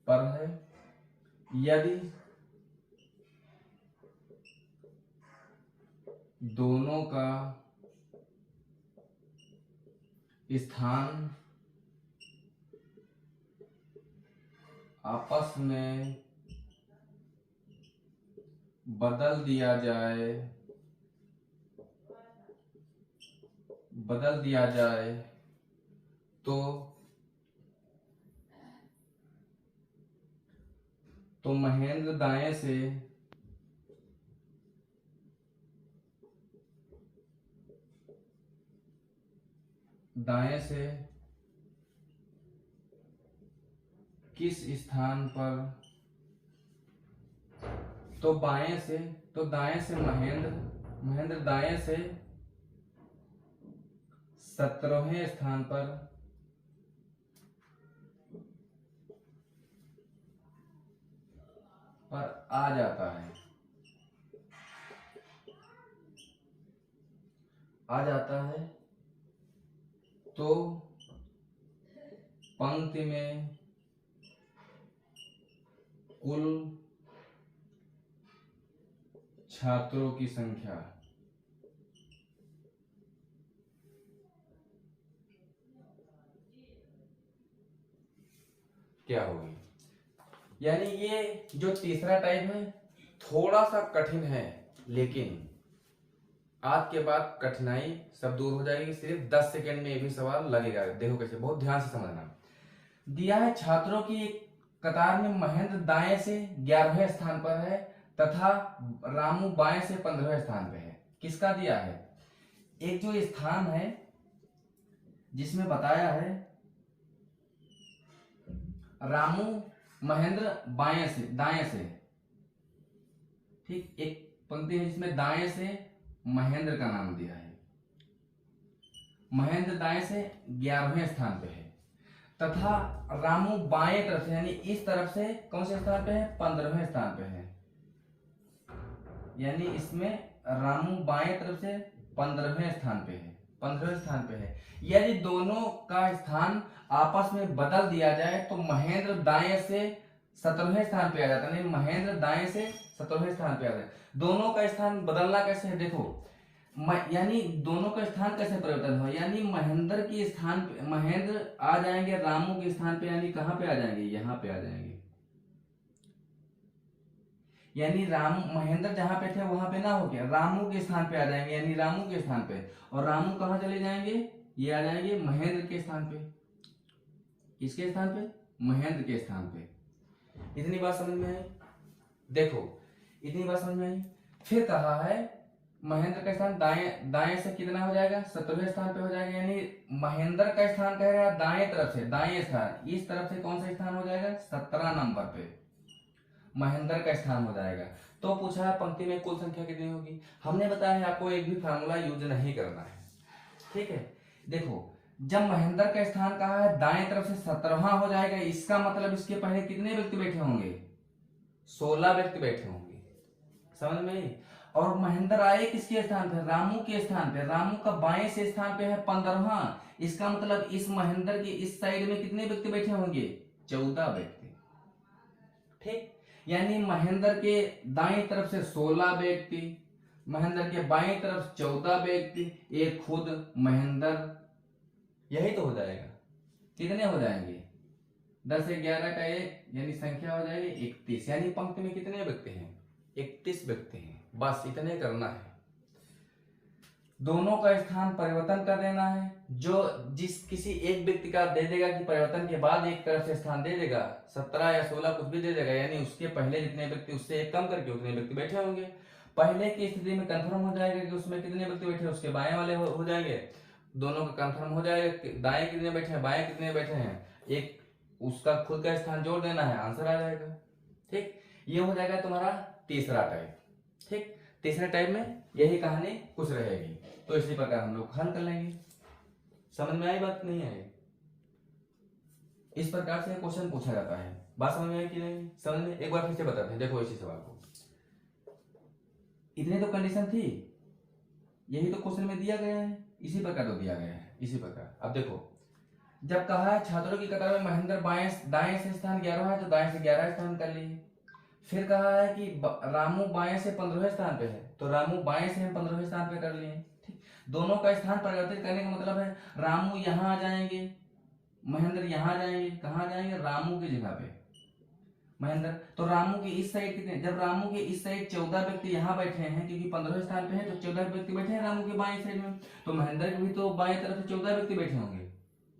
पर है। यदि दोनों का स्थान आपस में बदल दिया जाए तो महेंद्र दाएं से किस स्थान पर, तो दाएं से महेंद्र दाएं से 17वें स्थान पर आ जाता है। तो पंक्ति में कुल छात्रों की संख्या क्या होगी। यानी ये जो तीसरा टाइप है थोड़ा सा कठिन है, लेकिन आज के बाद कठिनाई सब दूर हो जाएगी। सिर्फ 10 सेकंड में ये भी सवाल लगेगा। देखो कैसे, बहुत ध्यान से समझना। दिया है छात्रों की एक कतार में महेंद्र दाएं से 11वें स्थान पर है तथा रामू बाएं से 15वें स्थान पे है। किसका दिया है? एक जो स्थान है जिसमें बताया है रामू महेंद्र दाएं से, ठीक, एक पंक्ति है जिसमें दाएं से महेंद्र का नाम दिया है। महेंद्र दाएं से 11वें स्थान पे है तथा रामू बाएं तरफ से, यानी इस तरफ से कौन से स्थान पे है? 15वें स्थान पे है। यानी इसमें रामू बाएं तरफ से 15वें स्थान पे है। यदि दोनों का स्थान आपस में बदल दिया जाए तो महेंद्र दाएं से 17वें स्थान पे आ जाता है। नहीं, महेंद्र दाएं से 17वें स्थान पे आ जाता है। दोनों का स्थान बदलना कैसे है? देखो, यानी दोनों का स्थान कैसे परिवर्तन हो, यानी महेंद्र के स्थान पे महेंद्र आ जाएंगे रामू के स्थान पे, यानी कहां पे आ जाएंगे? यहां पे आ जाएंगे। यानी महेंद्र जहां पे थे वहां पे ना हो गया, रामू के स्थान पे आ जाएंगे, यानी रामू के स्थान पे। और रामू कहां चले जाएंगे? ये आ जाएंगे महेंद्र के स्थान पे। किसके स्थान पे? महेंद्र के स्थान पे। इतनी बात समझ में आई? देखो, इतनी बात समझ में आई। फिर कहा है महेंद्र का स्थान दाएं से कितना हो जाएगा? 17वें स्थान पे हो जाएगा। यानी महेंद्र का स्थान कह रहा है दाएं तरफ से, दाएं स्थान, इस तरफ से कौन सा स्थान हो जाएगा? 17 नंबर पे महेंद्र का स्थान हो जाएगा। तो पूछा है पंक्ति में कुल संख्या कितनी होगी। हमने बताया है आपको एक भी फार्मूला यूज नहीं करना है, ठीक है। देखो, जब महेंद्र का स्थान कहा है दाएं तरफ से 17वां हो जाएगा, इसका मतलब इसके पहले कितने व्यक्ति बैठे होंगे? 16 व्यक्ति बैठे होंगे। समझ में आई? और महेंद्र आए किसके स्थान पे? रामू के स्थान पे। रामू का बाएं से स्थान पे है 15वां। इसका मतलब इस महेंद्र के इस साइड में कितने व्यक्ति बैठे होंगे? 14 व्यक्ति, ठीक। यानी महेंद्र के दाएं तरफ से 16 व्यक्ति, महेंद्र के बाएं तरफ 14 व्यक्ति, एक खुद महेंद्र। यही तो हो जाएगा। कितने हो जाएंगे? 10 से 11 का एक, यानी संख्या हो जाएगी 31। यानी पंक्ति में कितने व्यक्ति हैं? 31 व्यक्ति हैं। बस इतने करना है। दोनों का स्थान परिवर्तन कर देना है। जो जिस किसी एक व्यक्ति का दे देगा कि परिवर्तन के बाद एक तरफ से स्थान दे देगा, 17 या 16 कुछ भी दे देगा, यानी उसके पहले जितने व्यक्ति उससे एक कम करके उतने व्यक्ति बैठे होंगे। पहले की स्थिति में कंफर्म हो जाएगा कि उसमें कितने व्यक्ति बैठे, उसके बाएं वाले हो जाएंगे, दोनों का कंफर्म हो जाएगा, दाएं कितने बैठे हैं बाएं कितने बैठे हैं, एक उसका खुद का स्थान जोड़ देना है, आंसर आ जाएगा। ठीक, ये हो जाएगा तुम्हारा तीसरा टाइप। ठीक, तीसरे टाइप में यही कहानी कुछ रहेगी, तो इसी प्रकार हम लोग हल कर लेंगे। समझ में आई बात नहीं आई? इस प्रकार से क्वेश्चन पूछा जाता है। बात समझ में आई कि नहीं? समझ में? एक बार फिर से बताते हैं, देखो इसी सवाल को। इतनी तो कंडीशन थी, यही तो क्वेश्चन में दिया गया है, इसी प्रकार तो दिया गया है, इसी प्रकार। अब देखो, जब कहा है छात्रों की कतार में महेंद्र दाएं से स्थान 11 है तो दाएं से 11 स्थान कर लिए। फिर कहा है कि रामू बाएं से 15वें स्थान पे है, तो रामू बाएं से हम 15वें स्थान पे कर लिए। ठीक, दोनों का स्थान परिवर्तित करने का मतलब है रामू यहाँ आ जाएंगे, महेंद्र यहाँ जाएंगे। कहाँ जाएंगे? रामू की जगह पे महेंद्र। तो रामू के इस साइड कितने, जब रामू के इस साइड 14 व्यक्ति यहाँ बैठे हैं, क्योंकि 15वें स्थान पे है तो 14 व्यक्ति बैठे हैं रामू के बाएं साइड में, तो महेंद्र के भी तो बाएं तरफ से 14 व्यक्ति बैठे होंगे।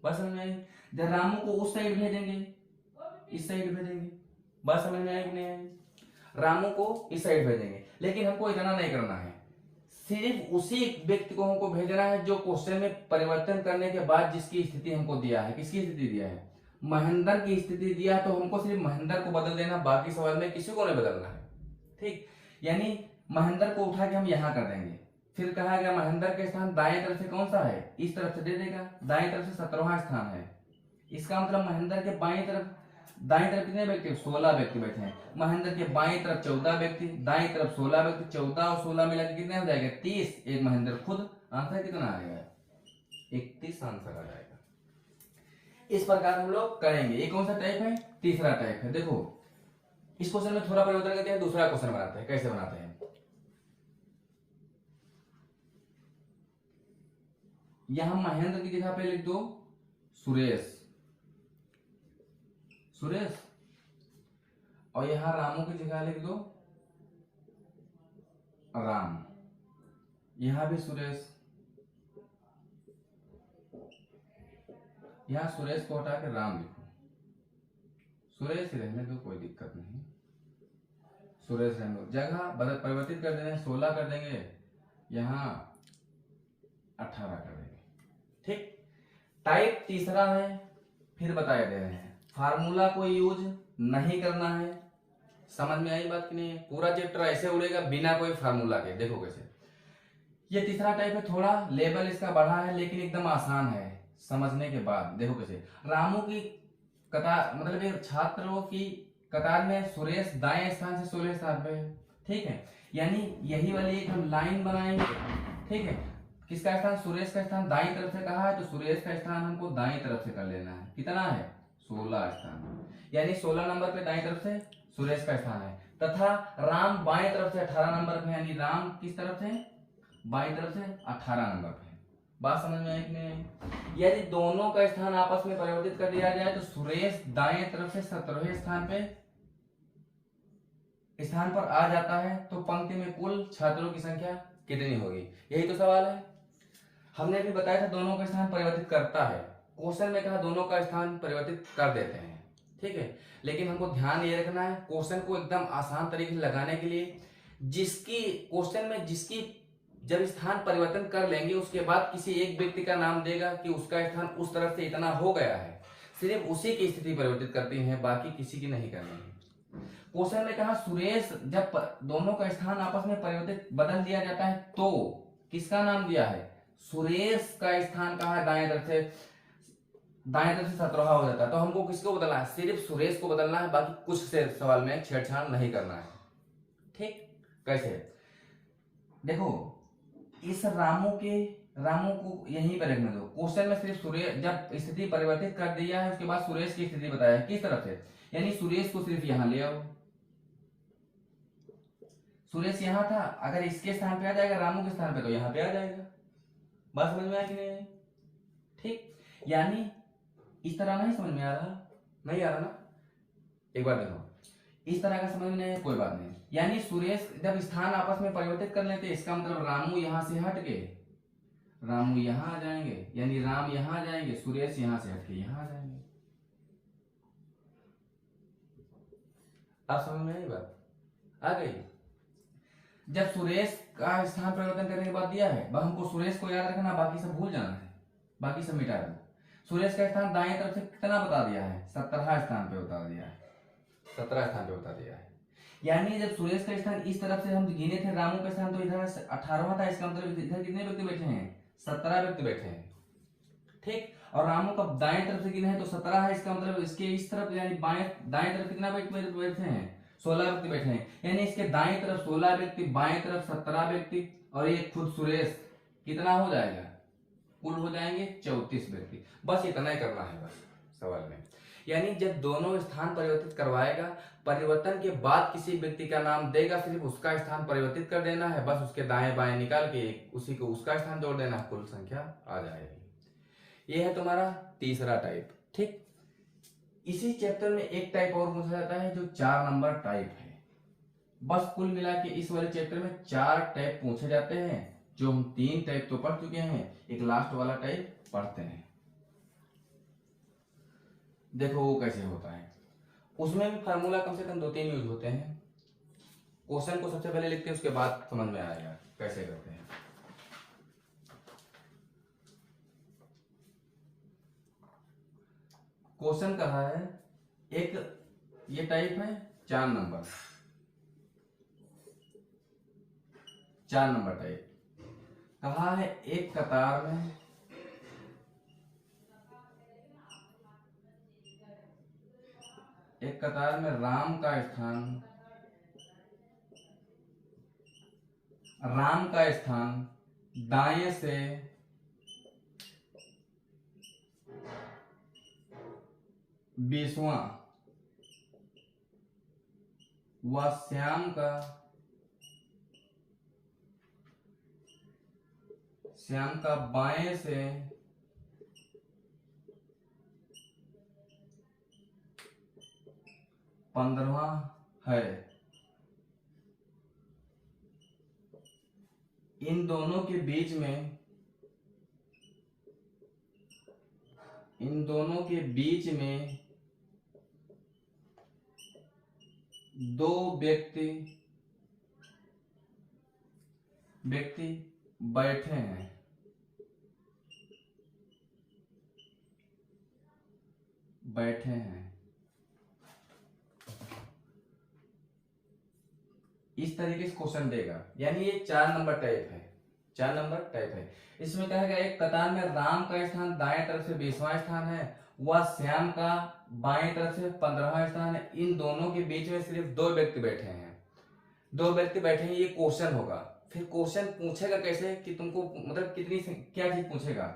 बस समझ में आई? जब रामू को उस साइड भेजेंगे, इस साइड भेजेंगे। बात समझ में आई कि नहीं आई? रामू को इस साइड भेजेंगे, लेकिन हमको इतना नहीं करना है, सिर्फ उसी व्यक्ति को हमको भेजना है जो क्वेश्चन में परिवर्तन करने के बाद जिसकी स्थिति हमको दिया है। किसकी स्थिति दिया है? महेंद्र की स्थिति दिया, तो हमको सिर्फ महेंद्र को बदल देना, बाकी सवाल में किसी को नहीं बदलना है। ठीक, यानी महेंद्र को उठा के हम यहाँ कर देंगे। फिर कहा गया महेंद्र के स्थान दाएं तरफ से कौन सा है, इस तरफ से दे देगा, दाएं तरफ से 17वां स्थान है। इसका मतलब महेंद्र के बाएं तरफ, दाएं तरफ कितने व्यक्ति? 16 व्यक्ति बैठे हैं। महेंद्र के बाएं तरफ 14 व्यक्ति, दाएं तरफ 16 व्यक्ति, 14 और 16 मिला के कितने हो जाएगा? 30। एक महेंद्र खुद, आंसर कितना आएगा? 31 आंसर आ जाएगा। इस प्रकार हम लोग करेंगे। ये कौन सा टाइप है? तीसरा टाइप है। देखो इस क्वेश्चन में थोड़ा परिवर्तन करते हैं, दूसरा क्वेश्चन बनाते हैं। कैसे बनाते हैं? यहां महेंद्र की जगह पे लिख दो सुरेश, सुरेश, और यहां रामू की जगह लिख दो राम, यहां भी सुरेश, यहां सुरेश को हटा के राम लिखो। सुरेश रहने दो, कोई दिक्कत नहीं, सुरेश रहने दो। जगह बदल परिवर्तित कर देंगे, 16 कर देंगे, यहां 18 कर देंगे। ठीक, टाइप तीसरा है। फिर बताया दे रहे हैं फार्मूला को यूज नहीं करना है। समझ में आई बात कि नहीं? पूरा चैप्टर ऐसे उड़ेगा बिना कोई फार्मूला के। देखो कैसे, ये तीसरा टाइप है। थोड़ा लेवल इसका बढ़ा है, लेकिन एकदम आसान है समझने के बाद। देखो कैसे, रामू की कतार, मतलब ये छात्रों की कतार में सुरेश दाएं स्थान से 16 स्थान पे है। ठीक है, यानी यही वाली एक हम लाइन बनाएंगे। ठीक है, किसका स्थान? सुरेश का स्थान दाएं तरफ से कहा है, तो सुरेश का स्थान हमको दाएं तरफ से कर लेना है। कितना है? 16 स्थान, यानी 16 नंबर पे दाएं तरफ से सुरेश का स्थान है, तथा राम बाएं तरफ से 18 नंबर पे, यानी राम किस तरफ से? बाएं तरफ से 18 नंबर पे। बात समझ में आई कि नहीं? यदि दोनों का स्थान आपस में परिवर्तित कर दिया जाए तो सुरेश दाएं तरफ से 17वें स्थान पे स्थान पर आ जाता है, तो पंक्ति में कुल छात्रों की संख्या कितनी होगी? यही तो सवाल है। हमने भी बताया था दोनों का स्थान परिवर्तित करता है, क्वेश्चन में कहा दोनों का स्थान परिवर्तित कर देते हैं। ठीक है, लेकिन हमको ध्यान ये रखना है क्वेश्चन को एकदम आसान तरीके से लगाने के लिए, जिसकी क्वेश्चन में जिसकी जब स्थान परिवर्तन कर लेंगे उसके बाद किसी एक व्यक्ति का नाम देगा कि उसका स्थान उस तरफ से इतना हो गया है, सिर्फ उसी की स्थिति परिवर्तित करती है, बाकी किसी की नहीं करनी है। क्वेश्चन में कहा सुरेश, जब दोनों का स्थान आपस में परिवर्तित बदल दिया जाता है तो किसका नाम दिया है? सुरेश का स्थान कहा है दाएं तरफ से 17वां हो जाता है, तो हमको किसको बदलना है? सिर्फ सुरेश को बदलना है, बाकी कुछ से सवाल में छेड़छाड़ नहीं करना है। ठीक, कैसे? देखो इस रामू को यहीं पर रखने दो। क्वेश्चन में सिर्फ सुरेश, जब स्थिति परिवर्तित कर दिया है उसके बाद सुरेश की स्थिति बताया है किस तरफ से, यानी सुरेश को सिर्फ यहां ले आओ। सुरेश यहां था, अगर इसके स्थान पे आ जाएगा रामू के स्थान पे तो यहां पे आ जाएगा। बात समझ में आया कि नहीं? ठीक, यानी इस तरह नहीं समझ में आ रहा? नहीं आ रहा ना? एक बार देखो, इस तरह का समझ में नहीं, कोई बात नहीं। यानी सुरेश जब स्थान आपस में परिवर्तित कर लेते, इसका मतलब रामू यहां से हट के रामू यहाँ आ जाएंगे, यानी राम यहाँ आ जाएंगे, सुरेश यहाँ से हटके यहाँ आ जाएंगे। आप समझ में आई बात आ गई। जब सुरेश का स्थान परिवर्तन करने के बाद दिया है, बस हमको सुरेश को याद रखना, बाकी सब भूल जाना है, बाकी सब मिटा दो। सुरेश का स्थान दाएं तरफ से कितना बता दिया है, 17 स्थान पे बता दिया है, 17 स्थान पे बता दिया है। यानी जब सुरेश का स्थान इस तरफ से हम गिने थे, रामू का स्थान तो इधर 18वां था, इसका मतलब इधर कितने व्यक्ति बैठे हैं, 17 व्यक्ति बैठे हैं, ठीक। और रामू का दाएं तरफ से गिने हैं तो 17 है, इसका मतलब इसके इस तरफ यानी दाएं तरफ कितना बैठे हैं, 16 व्यक्ति बैठे हैं। यानी इसके दाएं तरफ 16 व्यक्ति, बाएं तरफ 17 व्यक्ति, और ये खुद सुरेश, कितना हो जाएगा, कुल हो जाएंगे 34 व्यक्ति। बस इतना ही करना है बस सवाल में। यानी जब दोनों स्थान परिवर्तित करवाएगा, परिवर्तन के बाद किसी व्यक्ति का नाम देगा, सिर्फ उसका स्थान परिवर्तित कर देना है, बस उसके दाएं बाएं निकाल के उसी को उसका स्थान जोड़ देना, कुल संख्या आ जाएगी। ये है तुम्हारा तीसरा टाइप, ठीक। इसी चैप्टर में एक टाइप और पूछा जाता है जो 4 नंबर टाइप है। बस कुल मिला के इस वाले चैप्टर में 4 टाइप पूछे जाते हैं, जो हम 3 टाइप तो पढ़ चुके हैं, एक लास्ट वाला टाइप पढ़ते हैं। देखो वो कैसे होता है, उसमें भी फार्मूला कम से कम 2-3 यूज होते हैं। क्वेश्चन को सबसे पहले लिखते हैं, उसके बाद समझ में आएगा कैसे करते हैं। क्वेश्चन कहा है, एक ये टाइप है 4 नंबर, 4 नंबर टाइप कहा है, एक कतार में राम का स्थान दाएं से बीसवां व श्याम का बाएं से 15वां है। इन दोनों के बीच में 2 व्यक्ति बैठे हैं। इस तरीके से क्वेश्चन देगा, यानी ये 4 नंबर टाइप है, 4 नंबर टाइप है। इसमें कहेगा एक कतार में राम का स्थान दाएं तरफ से 20वां स्थान है, वह श्याम का बाएं तरफ से 15वां स्थान है। इन दोनों के बीच में सिर्फ 2 व्यक्ति बैठे हैं, 2 व्यक्ति बैठे हैं। ये क्वेश्चन होगा। फिर क्वेश्चन पूछेगा कैसे कि तुमको मतलब क्या चीज पूछेगा।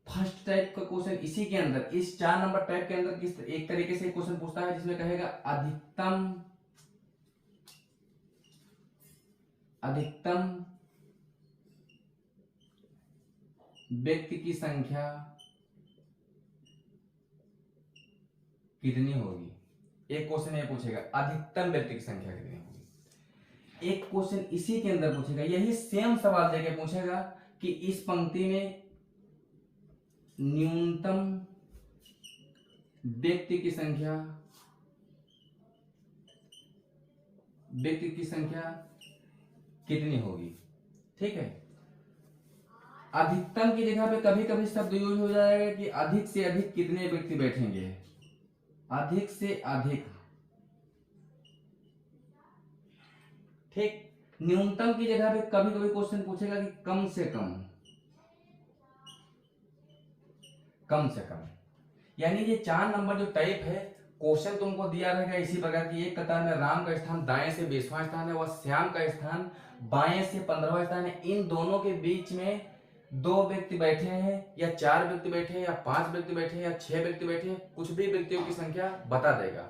फर्स्ट टाइप का क्वेश्चन इसी के अंदर, इस 4 नंबर टाइप के अंदर किस एक तरीके से क्वेश्चन पूछता है, जिसमें कहेगा अधिकतम व्यक्ति की संख्या कितनी होगी। एक क्वेश्चन ये पूछेगा अधिकतम व्यक्ति की संख्या कितनी होगी। एक क्वेश्चन इसी के अंदर पूछेगा, यही सेम सवाल देके पूछेगा कि इस पंक्ति में न्यूनतम व्यक्ति की संख्या कितनी होगी, ठीक है। अधिकतम की जगह पे कभी कभी शब्द यूज हो जाएगा कि अधिक से अधिक कितने व्यक्ति बैठेंगे, अधिक से अधिक, ठीक। न्यूनतम की जगह पे कभी कभी क्वेश्चन पूछेगा कि कम से कम। यानी ये 4 नंबर जो टाइप है, क्वेश्चन तुमको दिया रहेगा इसी प्रकार की। एक कतार में राम का स्थान दाएं से 20वां स्थान है, वह श्याम का स्थान बाएं से 15वां स्थान है। इन दोनों के बीच में 2 व्यक्ति बैठे हैं, या 4 व्यक्ति बैठे हैं, या 5 व्यक्ति बैठे हैं, या 6 व्यक्ति बैठे हैं, कुछ भी व्यक्तियों की संख्या बता देगा।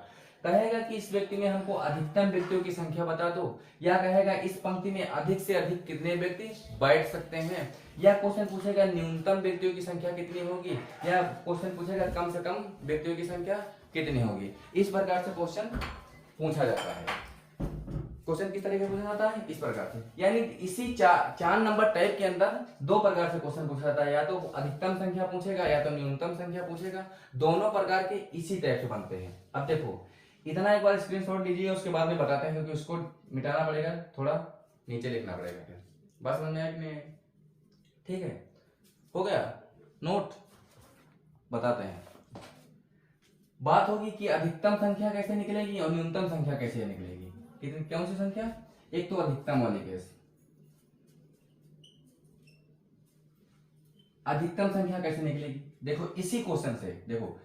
कहेगा कि इस व्यक्ति में हमको अधिकतम व्यक्तियों की संख्या बता दो, या कहेगा इस पंक्ति में अधिक से अधिक कितने व्यक्ति बैठ सकते हैं, या क्वेश्चन पूछेगा न्यूनतम व्यक्तियों की संख्या कितनी होगी, या क्वेश्चन पूछेगा कम से कम व्यक्तियों की संख्या कितनी होगी। इस प्रकार से क्वेश्चन पूछा जाता है। क्वेश्चन किस तरह का पूछा जाता है, इस प्रकार से। यानी इसी चार नंबर टाइप के अंदर दो प्रकार से क्वेश्चन पूछा जाता है, या तो अधिकतम संख्या पूछेगा या तो न्यूनतम संख्या पूछेगा। दोनों प्रकार के इसी टाइप से बनते हैं। अब देखो इतना एक बार स्क्रीनशॉट लीजिए, उसके बाद में बताते हैं, क्योंकि उसको मिटाना पड़ेगा, थोड़ा नीचे लिखना पड़ेगा, फिर बस समझ में आया कि नहीं? ठीक है, हो गया नोट। बताते हैं, बात होगी कि अधिकतम संख्या कैसे निकलेगी और न्यूनतम संख्या कैसे निकलेगी। कितनी कौन सी संख्या? एक तो अधिकतम वाली केस। अधिकतम संख्या कैसे निकलेगी? देखो इसी क्वेश्चन से देखो,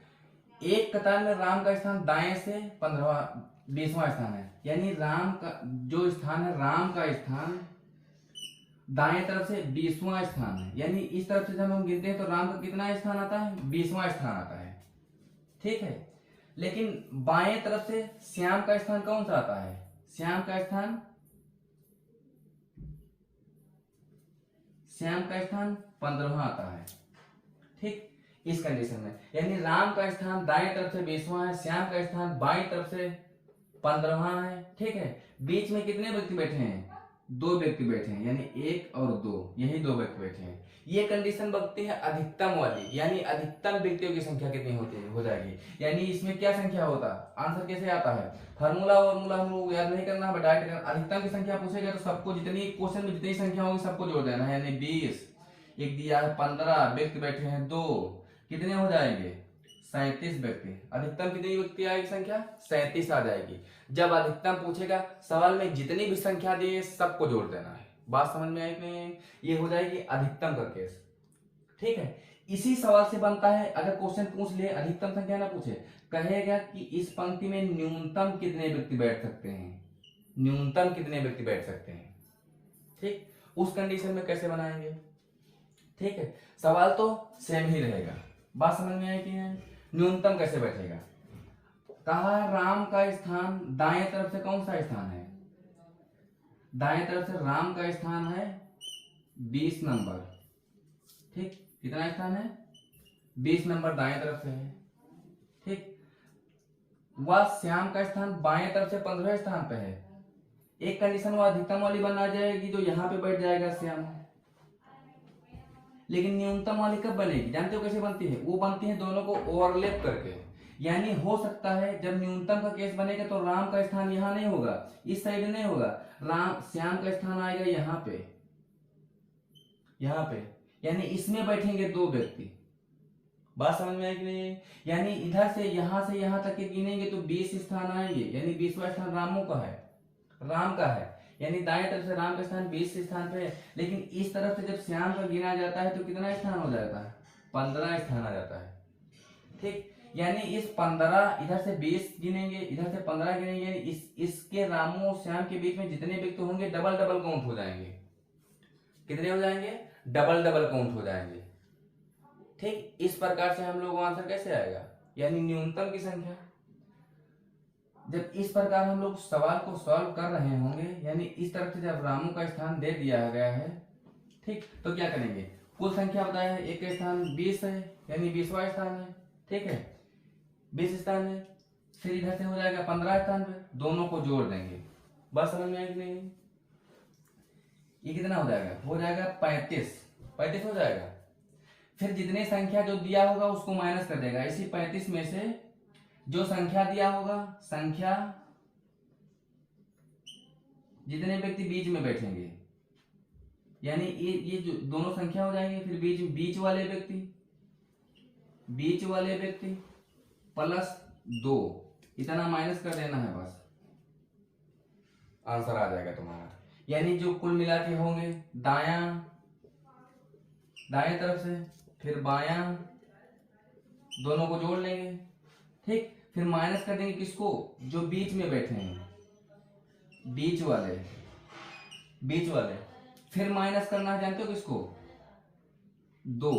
एक कतार में राम का स्थान दाएं से 20वां स्थान है, यानी राम का जो स्थान है, राम का स्थान दाएं तरफ से 20वां स्थान है, यानी इस तरफ से जब हम गिनते हैं तो राम का कितना स्थान आता है? 20वां स्थान आता है। ठीक है, लेकिन बाएं तरफ से श्याम का स्थान कौन सा आता है? श्याम का स्थान 15वां आता है। ठीक, इस कंडीशन में यानी राम का स्थान दाएं तरफ से 20वां है, श्याम का स्थान बाएं तरफ से 15वां है। ठीक है, बीच में कितने व्यक्ति बैठे हैं? 2 व्यक्ति बैठे हैं, यानी 1 और 2, यही 2 व्यक्ति बैठे हैं। ये कंडीशन बनती है अधिकतम वाली, यानी अधिकतम व्यक्तियों की संख्या कितनी हो जाएगी। यानी इसमें क्या संख्या होता है, आंसर कैसे आता है? फार्मूला वार्मूला हम लोग याद नहीं करना है, डायरेक्ट अधिकतम की संख्या पूछेगा तो सबको, जितनी क्वेश्चन में जितनी संख्या होगी सबको जोड़ देना है। यानी 20, एक दिया है 15, व्यक्ति बैठे हैं 2, कितने हो जाएंगे? 37 व्यक्ति। अधिकतम कितनी व्यक्ति आएगी संख्या? 37 आ जाएगी। जब अधिकतम पूछेगा सवाल में जितनी भी संख्या दी सबको जोड़ देना है। बात समझ में आई कि नहीं? ये हो जाएगी अधिकतम का केस। ठीक है, इसी सवाल से बनता है, अगर क्वेश्चन पूछ ले अधिकतम संख्या ना पूछे, कहेगा कि इस पंक्ति में न्यूनतम कितने व्यक्ति बैठ सकते हैं, न्यूनतम कितने व्यक्ति बैठ सकते हैं। ठीक, उस कंडीशन में कैसे बनाएंगे? ठीक है, सवाल तो सेम ही रहेगा। बात समझ में आई कि नहीं? न्यूनतम कैसे बैठेगा? कहा राम का स्थान दाएं तरफ से कौन सा स्थान है? दाएं तरफ से राम का स्थान है 20 नंबर। ठीक, कितना स्थान है? 20 नंबर दाएं तरफ से है। ठीक, वह श्याम का स्थान बाएं तरफ से 15वें स्थान पे है। एक कंडीशन वो अधिकतम वाली बना जाएगी, जो यहाँ पे बैठ जाएगा श्याम। लेकिन न्यूनतम वाली कब बनेगी? जानते हो कैसे बनती है? वो बनती है दोनों को ओवरलैप करके। यानी हो सकता है जब न्यूनतम का केस बनेगा तो राम का स्थान यहाँ नहीं होगा, इस साइड नहीं होगा, राम श्याम का स्थान आएगा यहाँ पे, यहाँ पे, यानी इसमें बैठेंगे 2 व्यक्ति। बात समझ में आई कि नहीं? यानी इधर से यहाँ तक के गिनेंगे तो 20 स्थान आएंगे, यानी 20वां स्थान रामों का है, राम का है, यानी दाएं तरफ से राम का स्थान 20 स्थान पे है। लेकिन इस तरफ से जब श्याम का गिना जाता है तो कितना स्थान हो जाता है? 15 स्थान आ जाता है। ठीक, यानी इस 15 इधर से 20 गिनेंगे, इधर से 15 गिनेंगे, यानी इसके रामों और श्याम के बीच में जितने व्यक्ति होंगे डबल डबल काउंट हो जाएंगे। कितने हो जाएंगे? डबल डबल काउंट हो जाएंगे। ठीक, इस प्रकार से हम लोग आंसर कैसे आएगा? यानी न्यूनतम की संख्या। जब इस प्रकार हम लोग सवाल को सॉल्व कर रहे होंगे, यानी इस तरफ से जब रामों का स्थान दे दिया गया है, ठीक, तो क्या करेंगे? कुल संख्या बताया है, एक का स्थान 20 है, यानी 20वां स्थान है। ठीक है, 20 स्थान है, फिर इधर से हो जाएगा 15 स्थान पे, दोनों को जोड़ देंगे। बस समझ में आई कि नहीं? ये कितना हो जाएगा? हो जाएगा 35 हो जाएगा। फिर जितने संख्या जो दिया होगा उसको माइनस कर देगा। इसी 35 में से जो संख्या दिया होगा, संख्या जितने व्यक्ति बीच में बैठेंगे, यानी ये जो दोनों संख्या हो जाएंगे, फिर बीच वाले व्यक्ति प्लस 2, इतना माइनस कर देना है, बस आंसर आ जाएगा तुम्हारा। यानी जो कुल मिला के होंगे, दाएं तरफ से फिर बायां, दोनों को जोड़ लेंगे। ठीक, फिर माइनस कर देंगे किसको? जो बीच में बैठे हैं, बीच वाले। फिर माइनस करना है, जानते हो किसको? 2।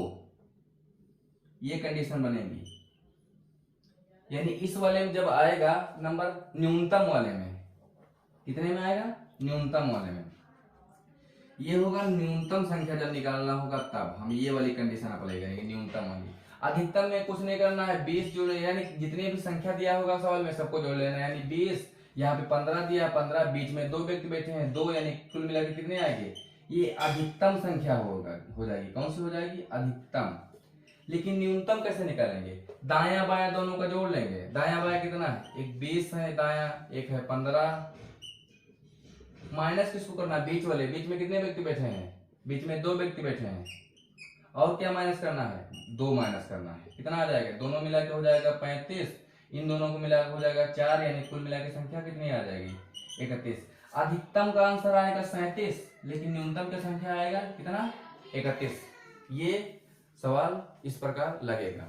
ये कंडीशन बनेगी। यानी इस वाले में जब आएगा नंबर न्यूनतम वाले में, कितने में आएगा? न्यूनतम वाले में। ये होगा न्यूनतम संख्या जब निकालना होगा तब हम ये वाली कंडीशन अप्लाई करेंगे, न्यूनतम वाली। अधिकतम में कुछ नहीं करना है, 20 जोड़े, यानी जितने भी संख्या दिया होगा सवाल में सबको जोड़ लेना है। यानी 20 यहाँ पे 15 दिया, 15 बीच में 2 व्यक्ति बैठे हैं, 2 यानी कुल मिला के कितने आएंगे, ये अधिकतम संख्या हो जाएगी। कौन सी हो जाएगी, अधिकतम। लेकिन न्यूनतम कैसे निकालेंगे, दाया बाया दोनों का जोड़ लेंगे। दाया बाया कितना है, एक 20 है दाया, एक है 15, माइनस किसको करना है, बीच वाले। बीच में कितने व्यक्ति बैठे हैं, बीच में 2 व्यक्ति बैठे हैं, और क्या माइनस करना है, 2 माइनस करना है। कितना आ जाएगा, दोनों मिला के हो जाएगा 35, इन दोनों को मिला के हो जाएगा 4, यानी कुल मिला के संख्या कितनी आ जाएगी, 31। अधिकतम का आंसर आएगा 37, लेकिन न्यूनतम का संख्या आएगा कितना, 31। ये सवाल इस प्रकार लगेगा।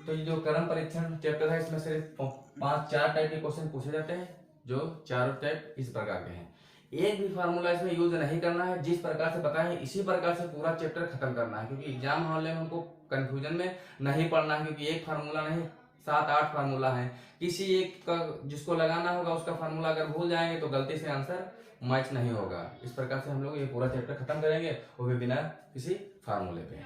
तो ये जो क्रम परीक्षण चैप्टर है, इसमें सिर्फ 4 टाइप के क्वेश्चन पूछे जाते हैं, जो चारों टाइप इस प्रकार के हैं। एक भी फार्मूला इसमें यूज नहीं करना है, जिस प्रकार से पता है इसी प्रकार से पूरा चैप्टर खत्म करना है, क्योंकि एग्जाम हॉल में हमको कंफ्यूजन में नहीं पड़ना है, क्योंकि एक फार्मूला नहीं 7-8 फार्मूला है। किसी एक का जिसको लगाना होगा उसका फार्मूला अगर भूल जाएंगे तो गलती से आंसर मैच नहीं होगा। इस प्रकार से हम लोग ये पूरा चैप्टर खत्म करेंगे, वो भी बिना किसी फार्मूले पे।